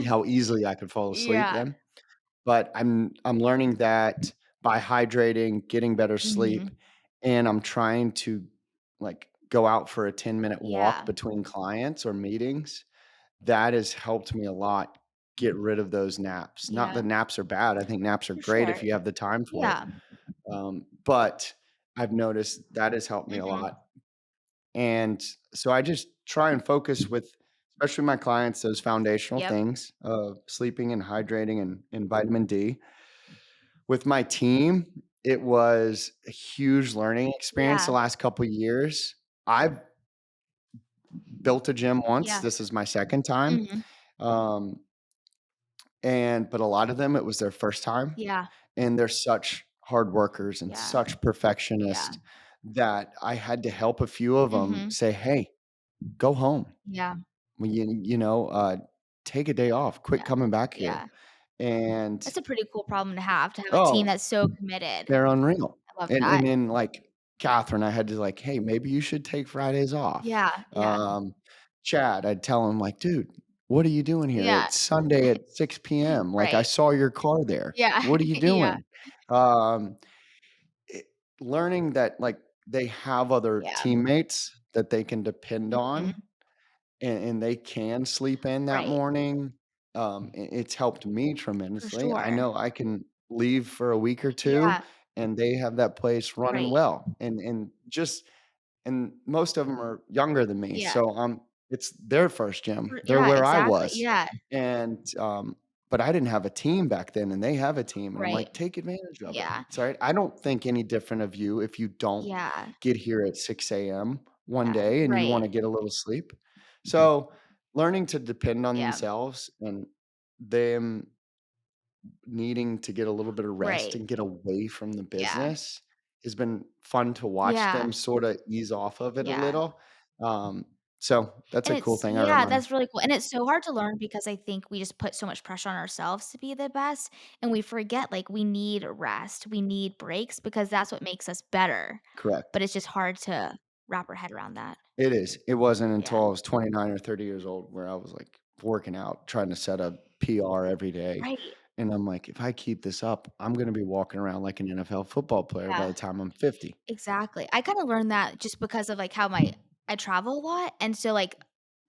how easily I could fall asleep Yeah. then. But I'm learning that by hydrating, getting better sleep, Mhm. and I'm trying to, like, go out for a 10-minute walk Yeah. between clients or meetings. That has helped me a lot get rid of those naps. Not Yeah. that naps are bad, I think naps are For great if sure. you have the time for it. Yeah. But I've noticed that has helped me a Mhm. lot. And so I just try and focus with, especially my clients, those foundational Yep. things of sleeping and hydrating and vitamin D. With my team, it was a huge learning experience the Yeah. last couple years. I've built a gym once. Yeah. This is my second time. Mhm. Um, but a lot of them, it was their first time, Yeah. and they're such hard workers and Yeah. such Yeah. perfectionists that I had to help a few of them Mhm. say, "Hey, go home. Yeah. Well, take a day off. Quit Yeah. coming back here." Yeah. And, That's a pretty cool problem to have a team oh, that's so committed. they're unreal. I love And that. then, like, Catherine, I had to, like, "Hey, maybe you should take Fridays off." Yeah. Yeah. Chad, I'd tell him, like, "Dude, what are you doing here? Yeah. It's Sunday at 6 p.m. Like, I Right. saw your car there. Yeah. What are you Yeah. doing?" Um, it learning that, like, they have other Yeah. teammates that they can depend on, Mhm. and they can sleep in that Right. morning. It's helped me For tremendously. I sure. know I can leave for a week or 2, Yeah. and they have that place running Right. well, and most of them are younger than me, Yeah. so, it's their first gym. They're Yeah, where I exactly. was, Yeah. and, but I didn't have a team back then, and they have a team, and I'm Right. like, "Take advantage of it." Yeah. It's alright. I don't think any different of you if you don't Yeah. get here at 6 a.m. one Yeah. day and you Right. wanna get a little sleep. So, learning to depend on Yeah. themselves and them needing to get a little bit of rest Right. and get away from the Yeah. business has been fun to watch them Yeah. sorta ease off of it a Yeah. little. Um, so that's And a cool it's thing I yeah, remember. that's really cool, and it's so hard to learn because I think we just put so much pressure on ourselves to be the best, and we forget, like, we need rest, we need breaks because that's what makes us better, Correct. but it's just hard to wrap our head around that. It is. It wasn't until Yeah. I was 29 or 30 years old where I was, like, working out, trying to set a PR every day, Right. and I'm like, "If I keep this up, I'm gonna be walking around like an NFL football player by Yeah. the time I'm 50." Exactly. I kinda learned that just because of, like, how I travel a lot, and so, like,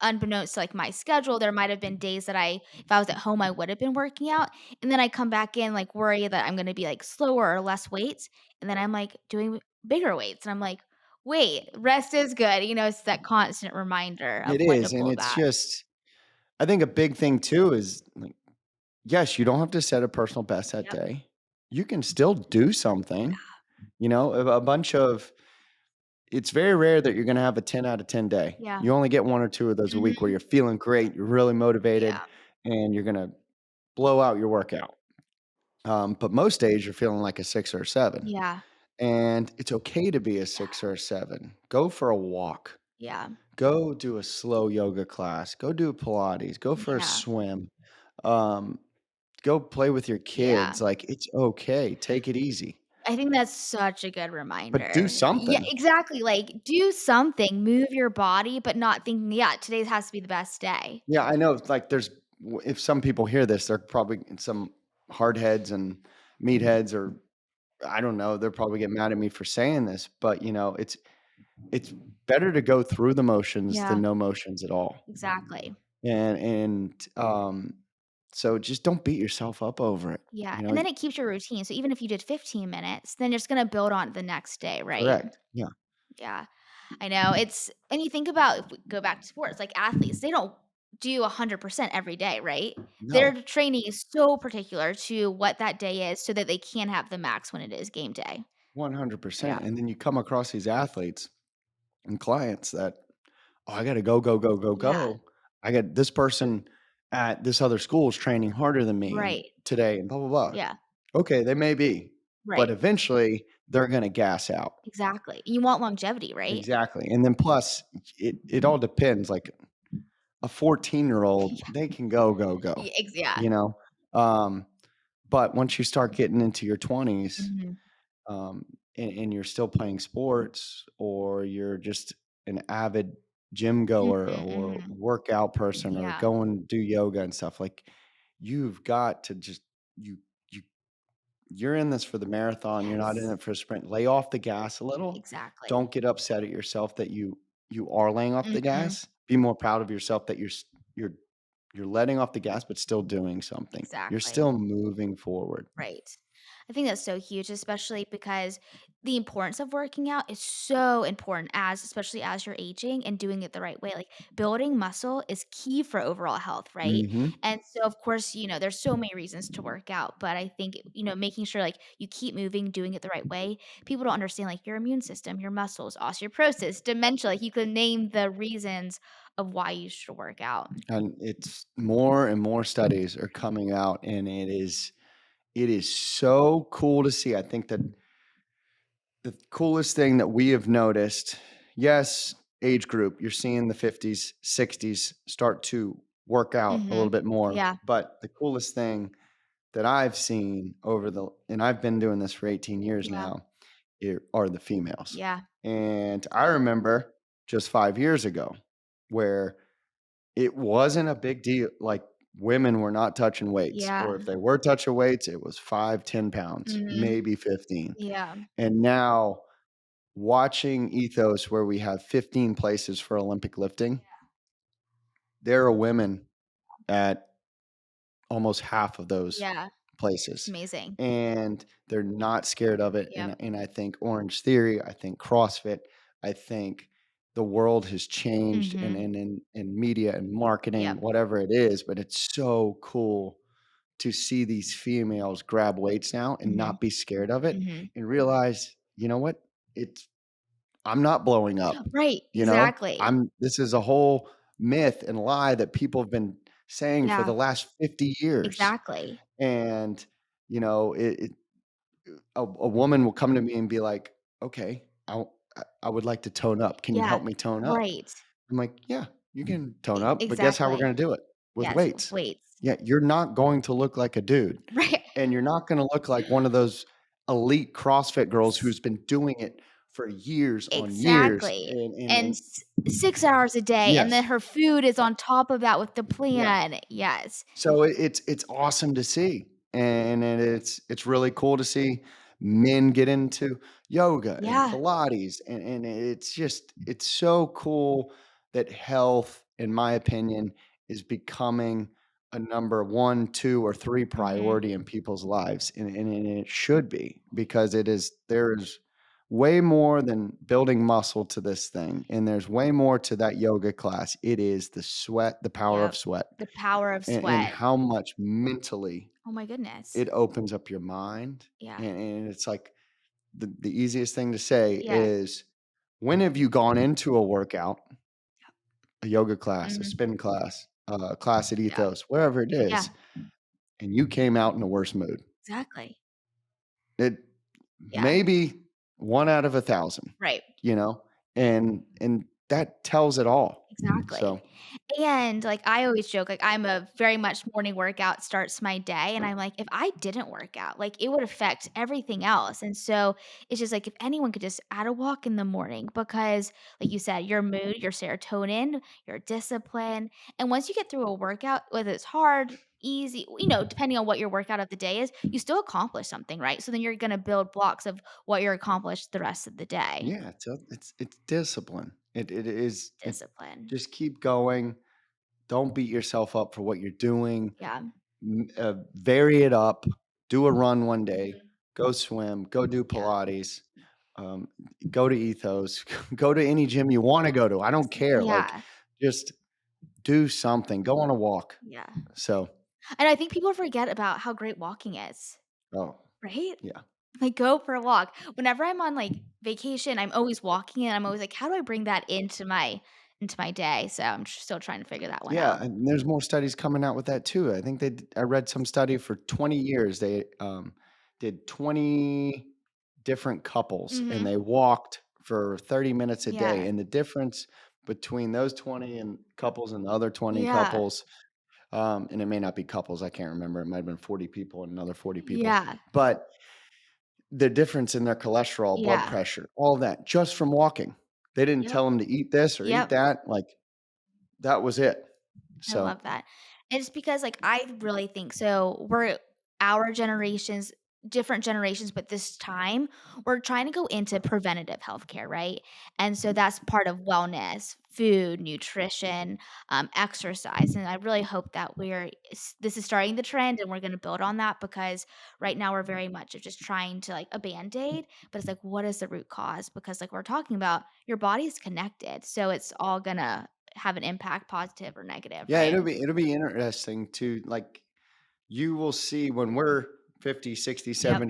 unbeknownst to, like, my schedule, there might have been days that if I was at home, I would have been working out, and then I come back in, like, worry that I'm gonna be, like, slower or less weights, and then I'm, like, doing bigger weights, and I'm like, "Wait, rest is good," it's that constant reminder of It when to is, and pull it's back. just I think a big thing too is, like, yes, you don't have to set a personal best that Yep. day. You can still do something, a bunch of it's very rare that you're gonna have a 10 out of 10 day. Yeah. You only get 1 or 2 of those a week where Mhm. you're feeling great, you're really motivated, Yeah. and you're gonna blow out your workout. But most days you're feeling like a 6 or a 7, Yeah. and it's okay to be a Yeah. 6 or a 7. Go for a walk. Yeah. Go do a slow yoga class. Go do Pilates. Go for a Yeah. swim. Um, Go play with your Yeah. kids. Like, it's okay. Take it easy, I think that's such a good but do reminder. Yeah, something. exactly, like, do something, move your body, but not thinking, "Yeah, today has to be the best day." Yeah, I know. Like, if some people hear this, they're probably some hardheads and meatheads, or I don't know. They'll probably get mad at me for saying this, but it's better to go through the motions Yeah, than no motions at all. exactly. And so just don't beat yourself up over it. Yeah, You and know, then it keeps your routine, so even if you did 15 minutes, then it's gonna build on the next day, right? correct. Yeah. Yeah, I know, and you think about if we go back to sports, like athletes, they don't do 100% every day, right? Their No, training is so particular to what that day is so that they can have the max when it is game day. Yeah. 100%. And then you come across these athletes and clients that, oh, I got to go, go, go, go, Yeah, go. I got this person at this other school is training harder than me and right. today and blah, blah, blah. Yeah, Okay, they may be, but right. eventually they're going to gas out. Exactly. You want longevity, right? Exactly. And then plus, it all depends. Like a 14-year-old, Yeah. they can go, go, go, Yeah. you know? Um, but once you start getting into your 20s, Mhm. and you're still playing sports, or you're just an avid gym Mhm, goer or mhm. workout person or Yeah. go and do yoga and stuff, like, you've got to just you you you're in this for the marathon, you're not in Yes. it for a sprint. Lay off the gas a little. Exactly. Don't get upset at yourself that you are laying off the Mhm. gas. Be more proud of yourself that you're you're letting off the gas, but still doing something. You're Exactly. still moving forward. Right. I think that's so huge, especially because the importance of working out is so important especially as you're aging and doing it the right way. Like building muscle is key for overall health, right? Mhm. And so of course, there's so many reasons to work out, but I think, making sure like you keep moving, doing it the right way. People don't understand like your immune system, your muscles, osteoporosis, dementia, like you can name the reasons of why you should work out. And it's more and more studies are coming out, and it is so cool to see. I think that the coolest thing that we have noticed, yes, age group, you're seeing the 50s, 60s start to work out a little Mhm. bit more. Yeah. But the coolest thing that I've seen and I've been doing this for 18 years Yeah. now, are the females. Yeah. And I remember just 5 years ago where it wasn't a big deal, like, women were not touching weights, Yeah. or if they were touching weights, it was 5, 10 pounds, Mhm. maybe 15. Yeah. And now watching Ethos where we have 15 places for Olympic lifting, there are women at almost half of those Yeah. It's places, amazing. and they're not scared of it, Yep. and I think Orange Theory, I think CrossFit, I think the world has changed Mhm. in media and marketing, Yep. whatever it is, but it's so cool to see these females grab weights now and Mhm. not be scared of it Mhm. and realize, "You know what? It's I'm not blowing up." Right, You know? exactly. I'm This is a whole myth and lie that people have been saying for Yeah, the last 50 years. exactly. And, you know, a woman will come to me and be like, "Okay, I would like to tone up. Can you Yeah, help me tone up?" right. I'm like, "Yeah, you can tone E up, but guess how we're exactly. gonna do it? With Yes, weights." weights. Yeah, you're not going to look like a dude, Right. and you're not gonna look like one of those elite CrossFit girls who's been doing it for years on years, Exactly, and and 6 hours a day, and then yes, her food is on top of that with the yeah. plan. Yes. So it's awesome to see, and it's really cool to see men get into yoga and Yeah. Pilates, and it's just it's so cool that health, in my opinion, is becoming a number 1, 2, or 3 Mhm. priority in people's lives, and it should be because it is there is way more than building muscle to this thing, and there's way more to that yoga class. It is the sweat, the power of Yep. sweat. The power of And sweat. how much mentally Oh my goodness. it opens up your mind, Yeah. and it's like the easiest thing to say Yeah. is, when have you gone into a workout, a yoga class, a Mhm. spin class, a class at Yeah. Ethos, wherever it Yeah. is, and you came out in a worse mood? Exactly. It Yeah. maybe 1 out of 1,000, Right. you know? And that tells it all. Exactly. So, And, like, I always joke, like, I'm a very much morning workout starts my day, and I'm like, if I didn't work out, like, it would affect everything else, and so, it's just like, if anyone could just add a walk in the morning because, like you said, your mood, your serotonin, your discipline, and once you get through a workout, whether it's hard, easy, depending on what your workout of the day is, you still accomplish something, right? So then you're gonna build blocks of what you're accomplished the rest of the day. yeah, it's discipline. It is it Discipline. just keep going. Don't beat yourself up for what you're doing. Yeah. Vary it up. Do a run one day. Mhm. Go swim. Go do Yeah. Pilates. Um, go to Ethos. Go to any gym you want to go to. I don't care. Like, Yeah. just do something. Go on a walk. Yeah. So, And I think people forget about how great walking is, oh right? yeah, Like, go for a walk. Whenever I'm on, like, vacation, I'm always walking, and I'm always like, "How do I bring that into my day?" So I'm still trying to figure that one yeah. out. And there's more studies coming out with that too. I think I read some study for 20 years. They did 20 different couples, and Mhm. they walked for 30 minutes a day, Yeah. and the difference between those 20 and couples and the other 20 Yeah. couples, and it may not be couples, I can't remember, it might have been 40 people and another 40 people, Yeah. but the difference in their cholesterol, blood Yeah. pressure, all that just from walking. They didn't Yep. tell them to eat this or eat Yep. that, like, that was it. I So, love that. It's because, like, I really think so we're our generations different generations, but this time, we're trying to go into preventative healthcare, right? And so that's part of wellness, food, nutrition, exercise, and I really hope that this is starting the trend, and we're gonna build on that because right now we're very much of just trying to, like, a Band-Aid, but it's like, what is the root cause? Because, like we're talking about, your body's connected, so it's all gonna have an impact, positive or negative, yeah, right? it'll be interesting to, like, you will see when we're 50, 60, Yep,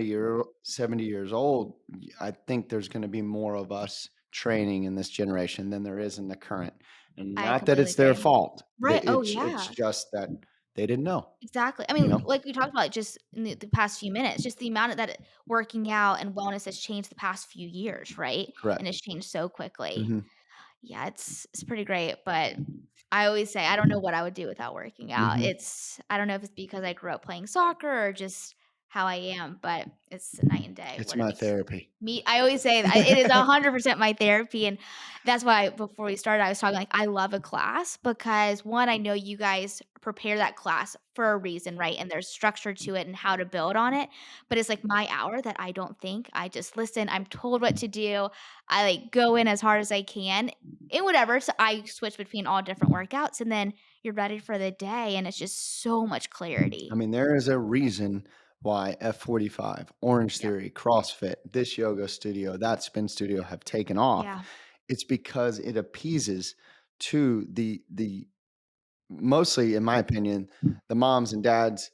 70 years old, I think there's gonna be more of us training in this generation than there is in the current, and I not that completely it's their agree. fault. Right, oh, It's yeah, just that they didn't know, exactly. I you mean, know? like we talked about just in the past few minutes, just the amount of working out and wellness has changed the past few years, right? And Correct. it's changed so quickly. Mhm. Yeah, it's pretty great, but I always say I don't know what I would do without working out. Mhm. I don't know if it's because I grew up playing soccer or just how I am, but it's night and day It's what it my makes therapy. me I always say that it is 100% my therapy, and that's why before we started, I was talking like, I love a class because, 1, I know you guys prepare that class for a reason, right? And there's structure to it and how to build on it, but it's like my hour that I don't think, I just listen, I'm told what to do, I, like, go in as hard as I can, and whatever, so I switch between all different workouts, and then you're ready for the day, and it's just so much I clarity. mean, there is a reason why F45, Orange Yep. Theory, CrossFit, this yoga studio, that spin studio have taken off. Yeah. It's because it appeases to the mostly, in my opinion, the moms and dads,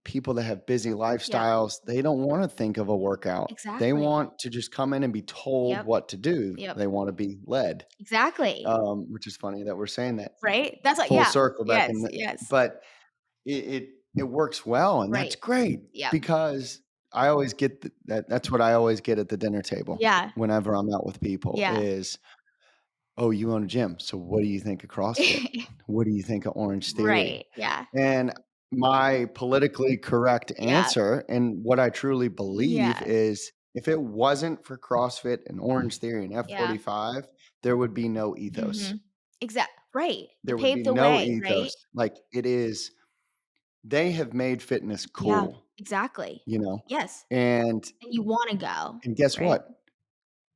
people that have busy Yep. lifestyles. They don't want to think of a workout. They Exactly. want to just come in and be told Yep. what to do. Yep. They want to be led, Exactly. which is funny that we're saying that Right? That's like full yeah. circle back Yes, in the, yes. but it works well, and that's Right. great Yep. because I always get that's what I always get at the dinner table Yeah. whenever I'm out with people Yeah. is, "Oh, you own a gym, so what do you think of CrossFit? What do you think of Orange Theory?" Right. Yeah. And my politically correct Yeah. answer, and what I truly believe Yeah. is, if it wasn't for CrossFit and Orange Theory and Yeah. F45, there would be no Ethos. Mhm. Right. It There would be paved the no way, right? Ethos. Like, it is they have made fitness Yeah. cool, Exactly. you know? Yes. And And you wanna go, guess right? what?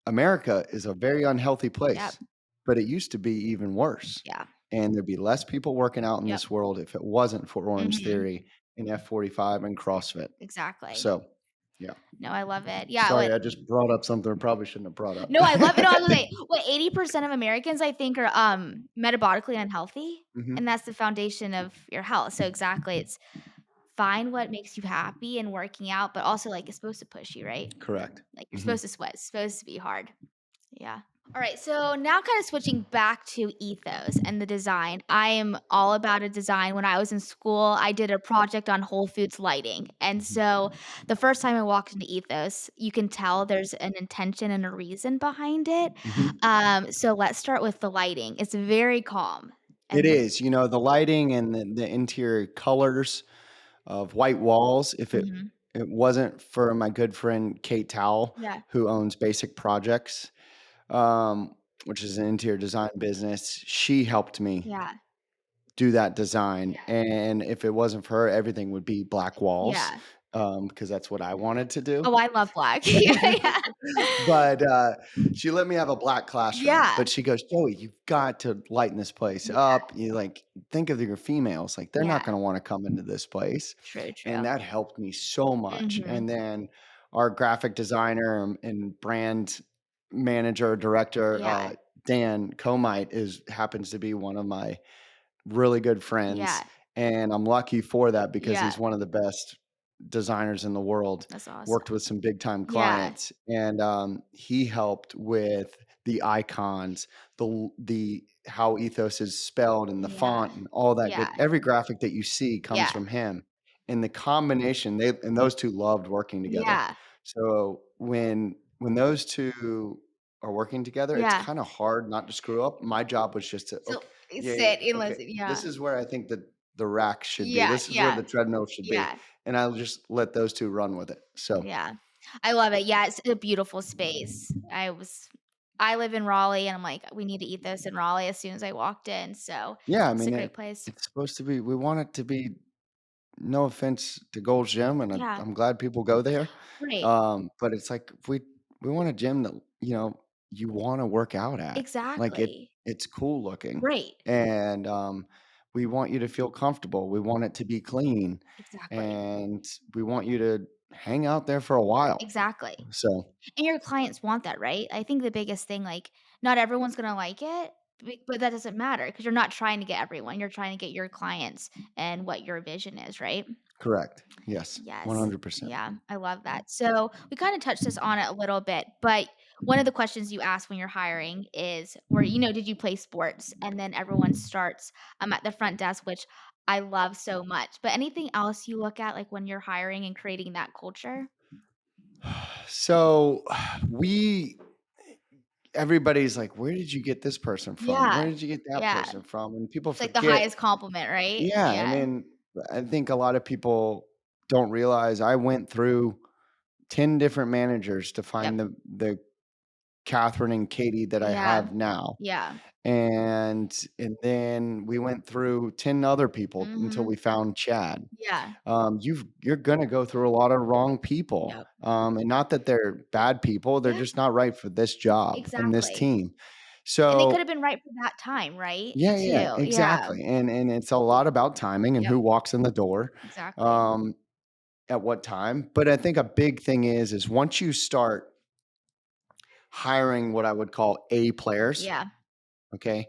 America is a very unhealthy Yep. place, but it used to be even worse. Yeah. And there'd be less people working out in Yep. this world if it wasn't for Orange Mhm. Theory and F45 and CrossFit. Exactly. So, yeah. No, I love it. Yeah, Sorry, what I just brought up something I probably shouldn't have brought up. No, I love it. No, I was gonna say, what, 80% of Americans, I think, are, metabolically unhealthy, Mhm. and that's the foundation of your health. So exactly, it's find what makes you happy and working out, but also, like, it's supposed to push you, right? Correct. Like, you're Mhm. supposed to sweat. It's supposed to be hard. Yeah. Alright, so now kinda switching back to ethos and the design. I am all about a design. When I was in school, I did a project on Whole Foods lighting, and Mhm. so the first time I walked into Ethos, you can tell there's an intention and a reason behind it. Mhm. So let's start with the lighting. It's very calm, It and is, the lighting and the interior colors of white walls, if Mhm. it wasn't for my good friend Kate Towle, Yeah, who owns Basic Projects, which is an interior design business, she helped me yeah, do that design, and if it wasn't for her, everything would be black walls, yeah. because that's what I wanted to do. Oh, I love black. Yeah, yeah. But, she let me have a black classroom, Yeah, but she goes, "Joey, you've got to lighten this place yeah, up." You, like, think of your females, like, they're not yeah. gonna wanna come into this place, True, and true. that helped me so much, Mhm. and then our graphic designer and brand manager, director, Yeah, Dan Comite happens to be one of my really good friends, yeah, and I'm lucky for that because yeah. he's one of the best designers in the world, That's awesome. worked with some big time Yeah, clients, and, he helped with the icons, the how Ethos is spelled and the yeah, font and all that yeah, good every graphic that you see comes yeah, from him, and the combination those 2 loved working together. yeah. So, when those 2 are working together, it's Yeah. kinda hard not to screw up. My job was just to, So, "Okay, yeah, yeah, sit and okay, listen. this Yeah. is where I think that the rack should be. Yeah, This is where yeah, the treadmill should be," yeah, and I'll just let those 2 run with it. So, yeah. I love it. Yeah, it's a beautiful space. I live in Raleigh, and I'm like, "We need to eat this in Raleigh," as soon as I walked in, so yeah, I it's a mean, great place. it's supposed to be we want it to be no offense to Gold's Gym, and Yeah, I'm glad people go there, right. but it's like, if we want a gym that, you wanna work out at. Like, Exactly. it's cool looking, Right. and, we want you to feel comfortable. We want it to be clean, Exactly. and we want you to hang out there for a while. Exactly. So, And your clients want that, right? I think the biggest thing, like, not everyone's gonna like it, but that doesn't matter because 'cause you're not trying to get everyone, you're trying to get your clients and what your vision is, right? correct. Yes, Yes. 100%. Yeah, I love that. So, we kinda touched this on it a little bit, but one of the questions you ask when you're hiring is did you play sports? And then everyone starts, at the front desk, which I love so much. But anything else you look at, like, when you're hiring and creating that culture? So, we everybody's like, "Where did you get this person from? Where Yeah. did you get that Yeah. person from?" And people It's like the forget. highest compliment, right? Yeah, I Yeah. mean, I think a lot of people don't realize I went through 10 different managers to Yep. find the Catherine and Katie that I Yeah. have now. Yeah. And then we went through 10 other people until Mhm. we found Chad. Yeah. You're gonna go through a lot of wrong people, Yep. and not that they're bad people, they're Yeah, just not right for this job and this exactly. team. And they So could have been right for that time, right? yeah, yeah, Too. Yeah. exactly, and it's a lot about timing and Yep. who walks in the door, Exactly. um, at what time, but I think a big thing is once you start hiring what I would call A players, Yeah. okay?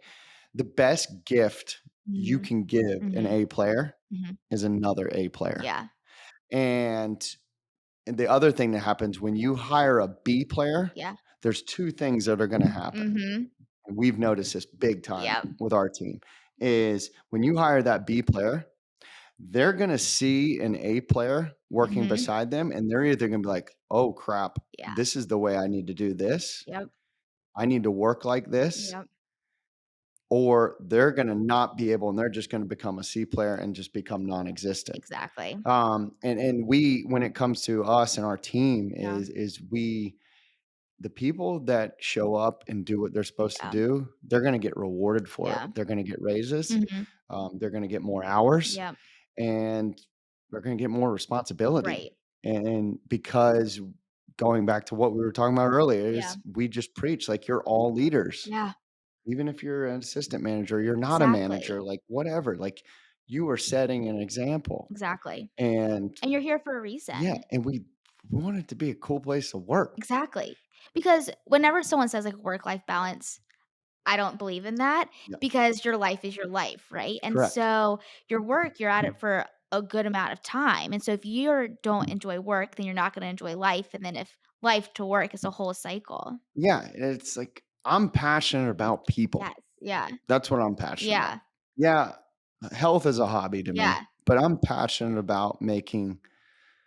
The best gift you Mhm. can give an Mhm. A player Mhm. is another A player. Yeah. And and the other thing that happens when you hire a B player, Yeah. there's 2 things that are gonna happen, Mhm. and we've noticed this big time Yep. with our team, is when you hire that B player, they're gonna see an A player working Mhm. beside them, and they're either gonna be like, "Oh, crap. Yeah. This is the way I need to do this. Yep. I need to work like this," Yep. or they're gonna not be able and they're just gonna become a C player and just become non-existent. Exactly. And we when it comes to us and our team Yeah. is we the people that show up and do what they're supposed to Yeah. do, they're gonna get rewarded for it. Yeah. They're gonna get raises, Mhm. they're gonna get more hours, Yep. and they're gonna get more responsibility. Right. And because going back to what we were talking about earlier Yeah. is we just preach like you're all leaders. Yeah. Even if you're an assistant manager, you're not a Exactly. manager, like whatever, like you are setting an example. Exactly. And And you're here for a yeah, reason. and we want it to be a cool place to work. Exactly. Because whenever someone says, like, work-life balance, I don't believe in that Yeah, because your life is your life, right? And correct. so your work, you're at it for a good amount of time. And so if you don't enjoy work, then you're not gonna enjoy life. And then if life to work is a whole cycle. Yeah, and it's like I'm passionate about people. Yes. Yeah. That's what I'm passionate about. Yeah. Yeah, health is a hobby to me, Yeah. but I'm passionate about making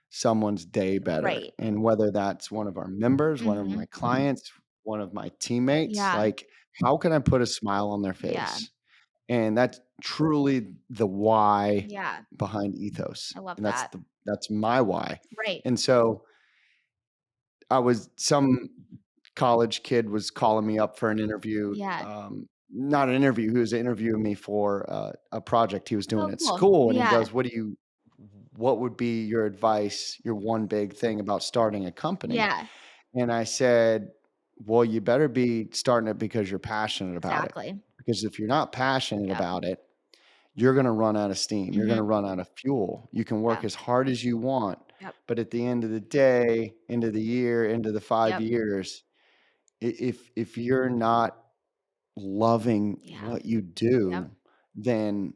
someone's day better. Right. And whether that's one of our members, one of my Mhm. clients, one of my teammates, Yeah. like how can I put a smile on their Yeah. face? And that's truly the why Yeah. behind Ethos. I love And that. that's my why. Right. And so some college kid was calling me up for an interview, Yeah. not an interview, he was interviewing me for, a project he was doing Oh, at cool. school, and he Yeah. goes, what would be your advice, your one big thing about starting a company?" Yeah. And I said, "Well, you better be starting it because you're passionate about it, Exactly. because if you're not passionate Yep. about it, you're gonna run out of steam, you're gonna Mhm. run out of fuel. You can work Yeah. as hard as you want, Yep. but at the end of the day, end of the year, end of the 5 Yep. years, if you're not loving Yeah. what you Yep. do, then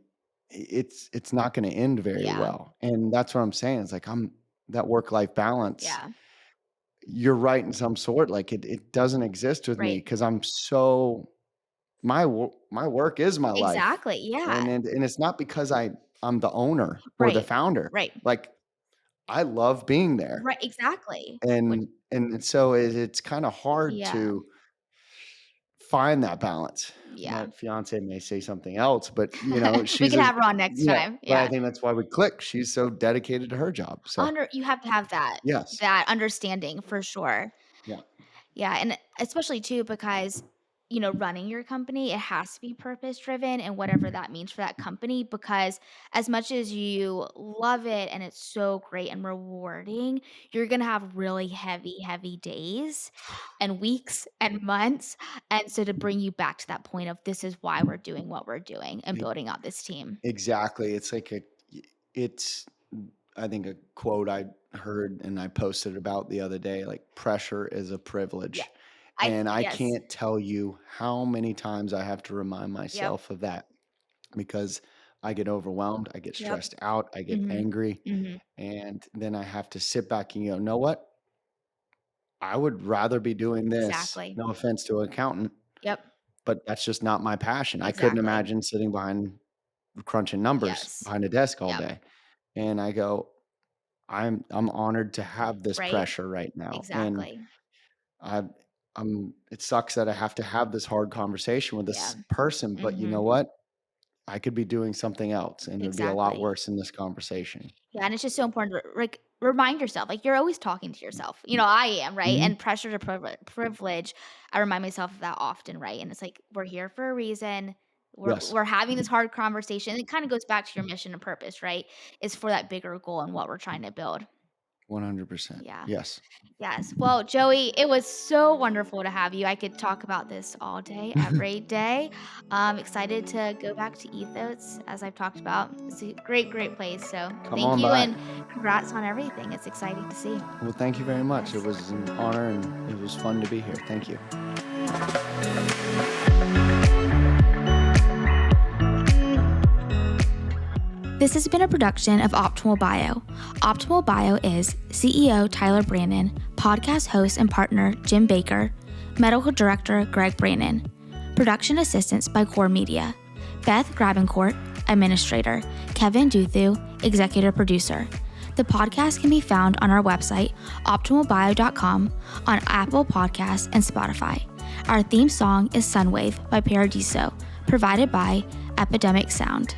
it's not gonna end very Yeah. well." And that's what I'm saying. It's like that work-life balance, Yeah. you're right in some sort, like it doesn't exist with me Right. because I'm so my work is my life. Exactly. Yeah. And it's not because I'm the owner or the Right. founder. Right. Like, I love being there. Right. Exactly. Which And so it's kinda hard yeah. to find that balance. Yeah. My fiance may say something else, but, We she's can a have her on next yeah, time. but I Yeah. think that's why we click. She's so dedicated to her job, so You have to have yes. that understanding for sure. Yeah. Yeah, and especially too because, running your company, it has to be purpose driven and whatever that means for that company because as much as you love it and it's so great and rewarding, you're going to have really heavy, heavy days and weeks and months. And so to bring you back to that point of this is why we're doing what we're doing and E building out this team. exactly. It's like it's I think a quote I heard and I posted about the other day, like, "Pressure is a Yeah. privilege." And I Yes. can't tell you how many times I have to remind Yep. myself of that because I get overwhelmed, I get Yep. stressed out, I get Mhm. angry, Mhm. and then I have to sit back and go, "Know what? I would rather be doing this." Exactly. No offense to an accountant, Yep. but that's just not my passion. I couldn't Exactly. imagine sitting behind crunching numbers Yes. behind a desk all Yep. day. And I go, I'm honored to have this Right? pressure right now, and Exactly. I it sucks that I have to have this hard conversation with Yeah. this person, but you know Mhm. what? I could be doing something else, and it would be a lot Exactly. worse in this conversation. Yeah, and it's just so important to, like, remind yourself, like, you're always talking to yourself. I am, right? Mhm. And pressure to privilege, I remind myself of that often, right? And it's like, we're here for a reason. We're Yes, we're having this hard conversation. It kinda goes back to your mission and purpose, right? It's for that bigger goal and what we're trying to build. 100%. Yeah. Yes. Yes. Well, Joey, it was so wonderful to have you. I could talk about this all day, every day. I'm excited to go back to Ethos, as I've talked about. It's a great, great place. So Come thank on you by. and congrats on everything. It's exciting to see. Well, thank you very much. It Yes. was an honor, and it was fun to be here. Thank you. This has been a production of Optimal Bio. Optimal Bio is CEO Tyler Brandon, podcast host and partner Jim Baker, medical director Greg Brandon, production assistance by Core Media, Beth Grabencourt, administrator, Kevin Duthu, executive producer. The podcast can be found on our website, optimalbio.com, on Apple Podcasts and Spotify. Our theme song is Sunwave by Paradiso, provided by Epidemic Sound.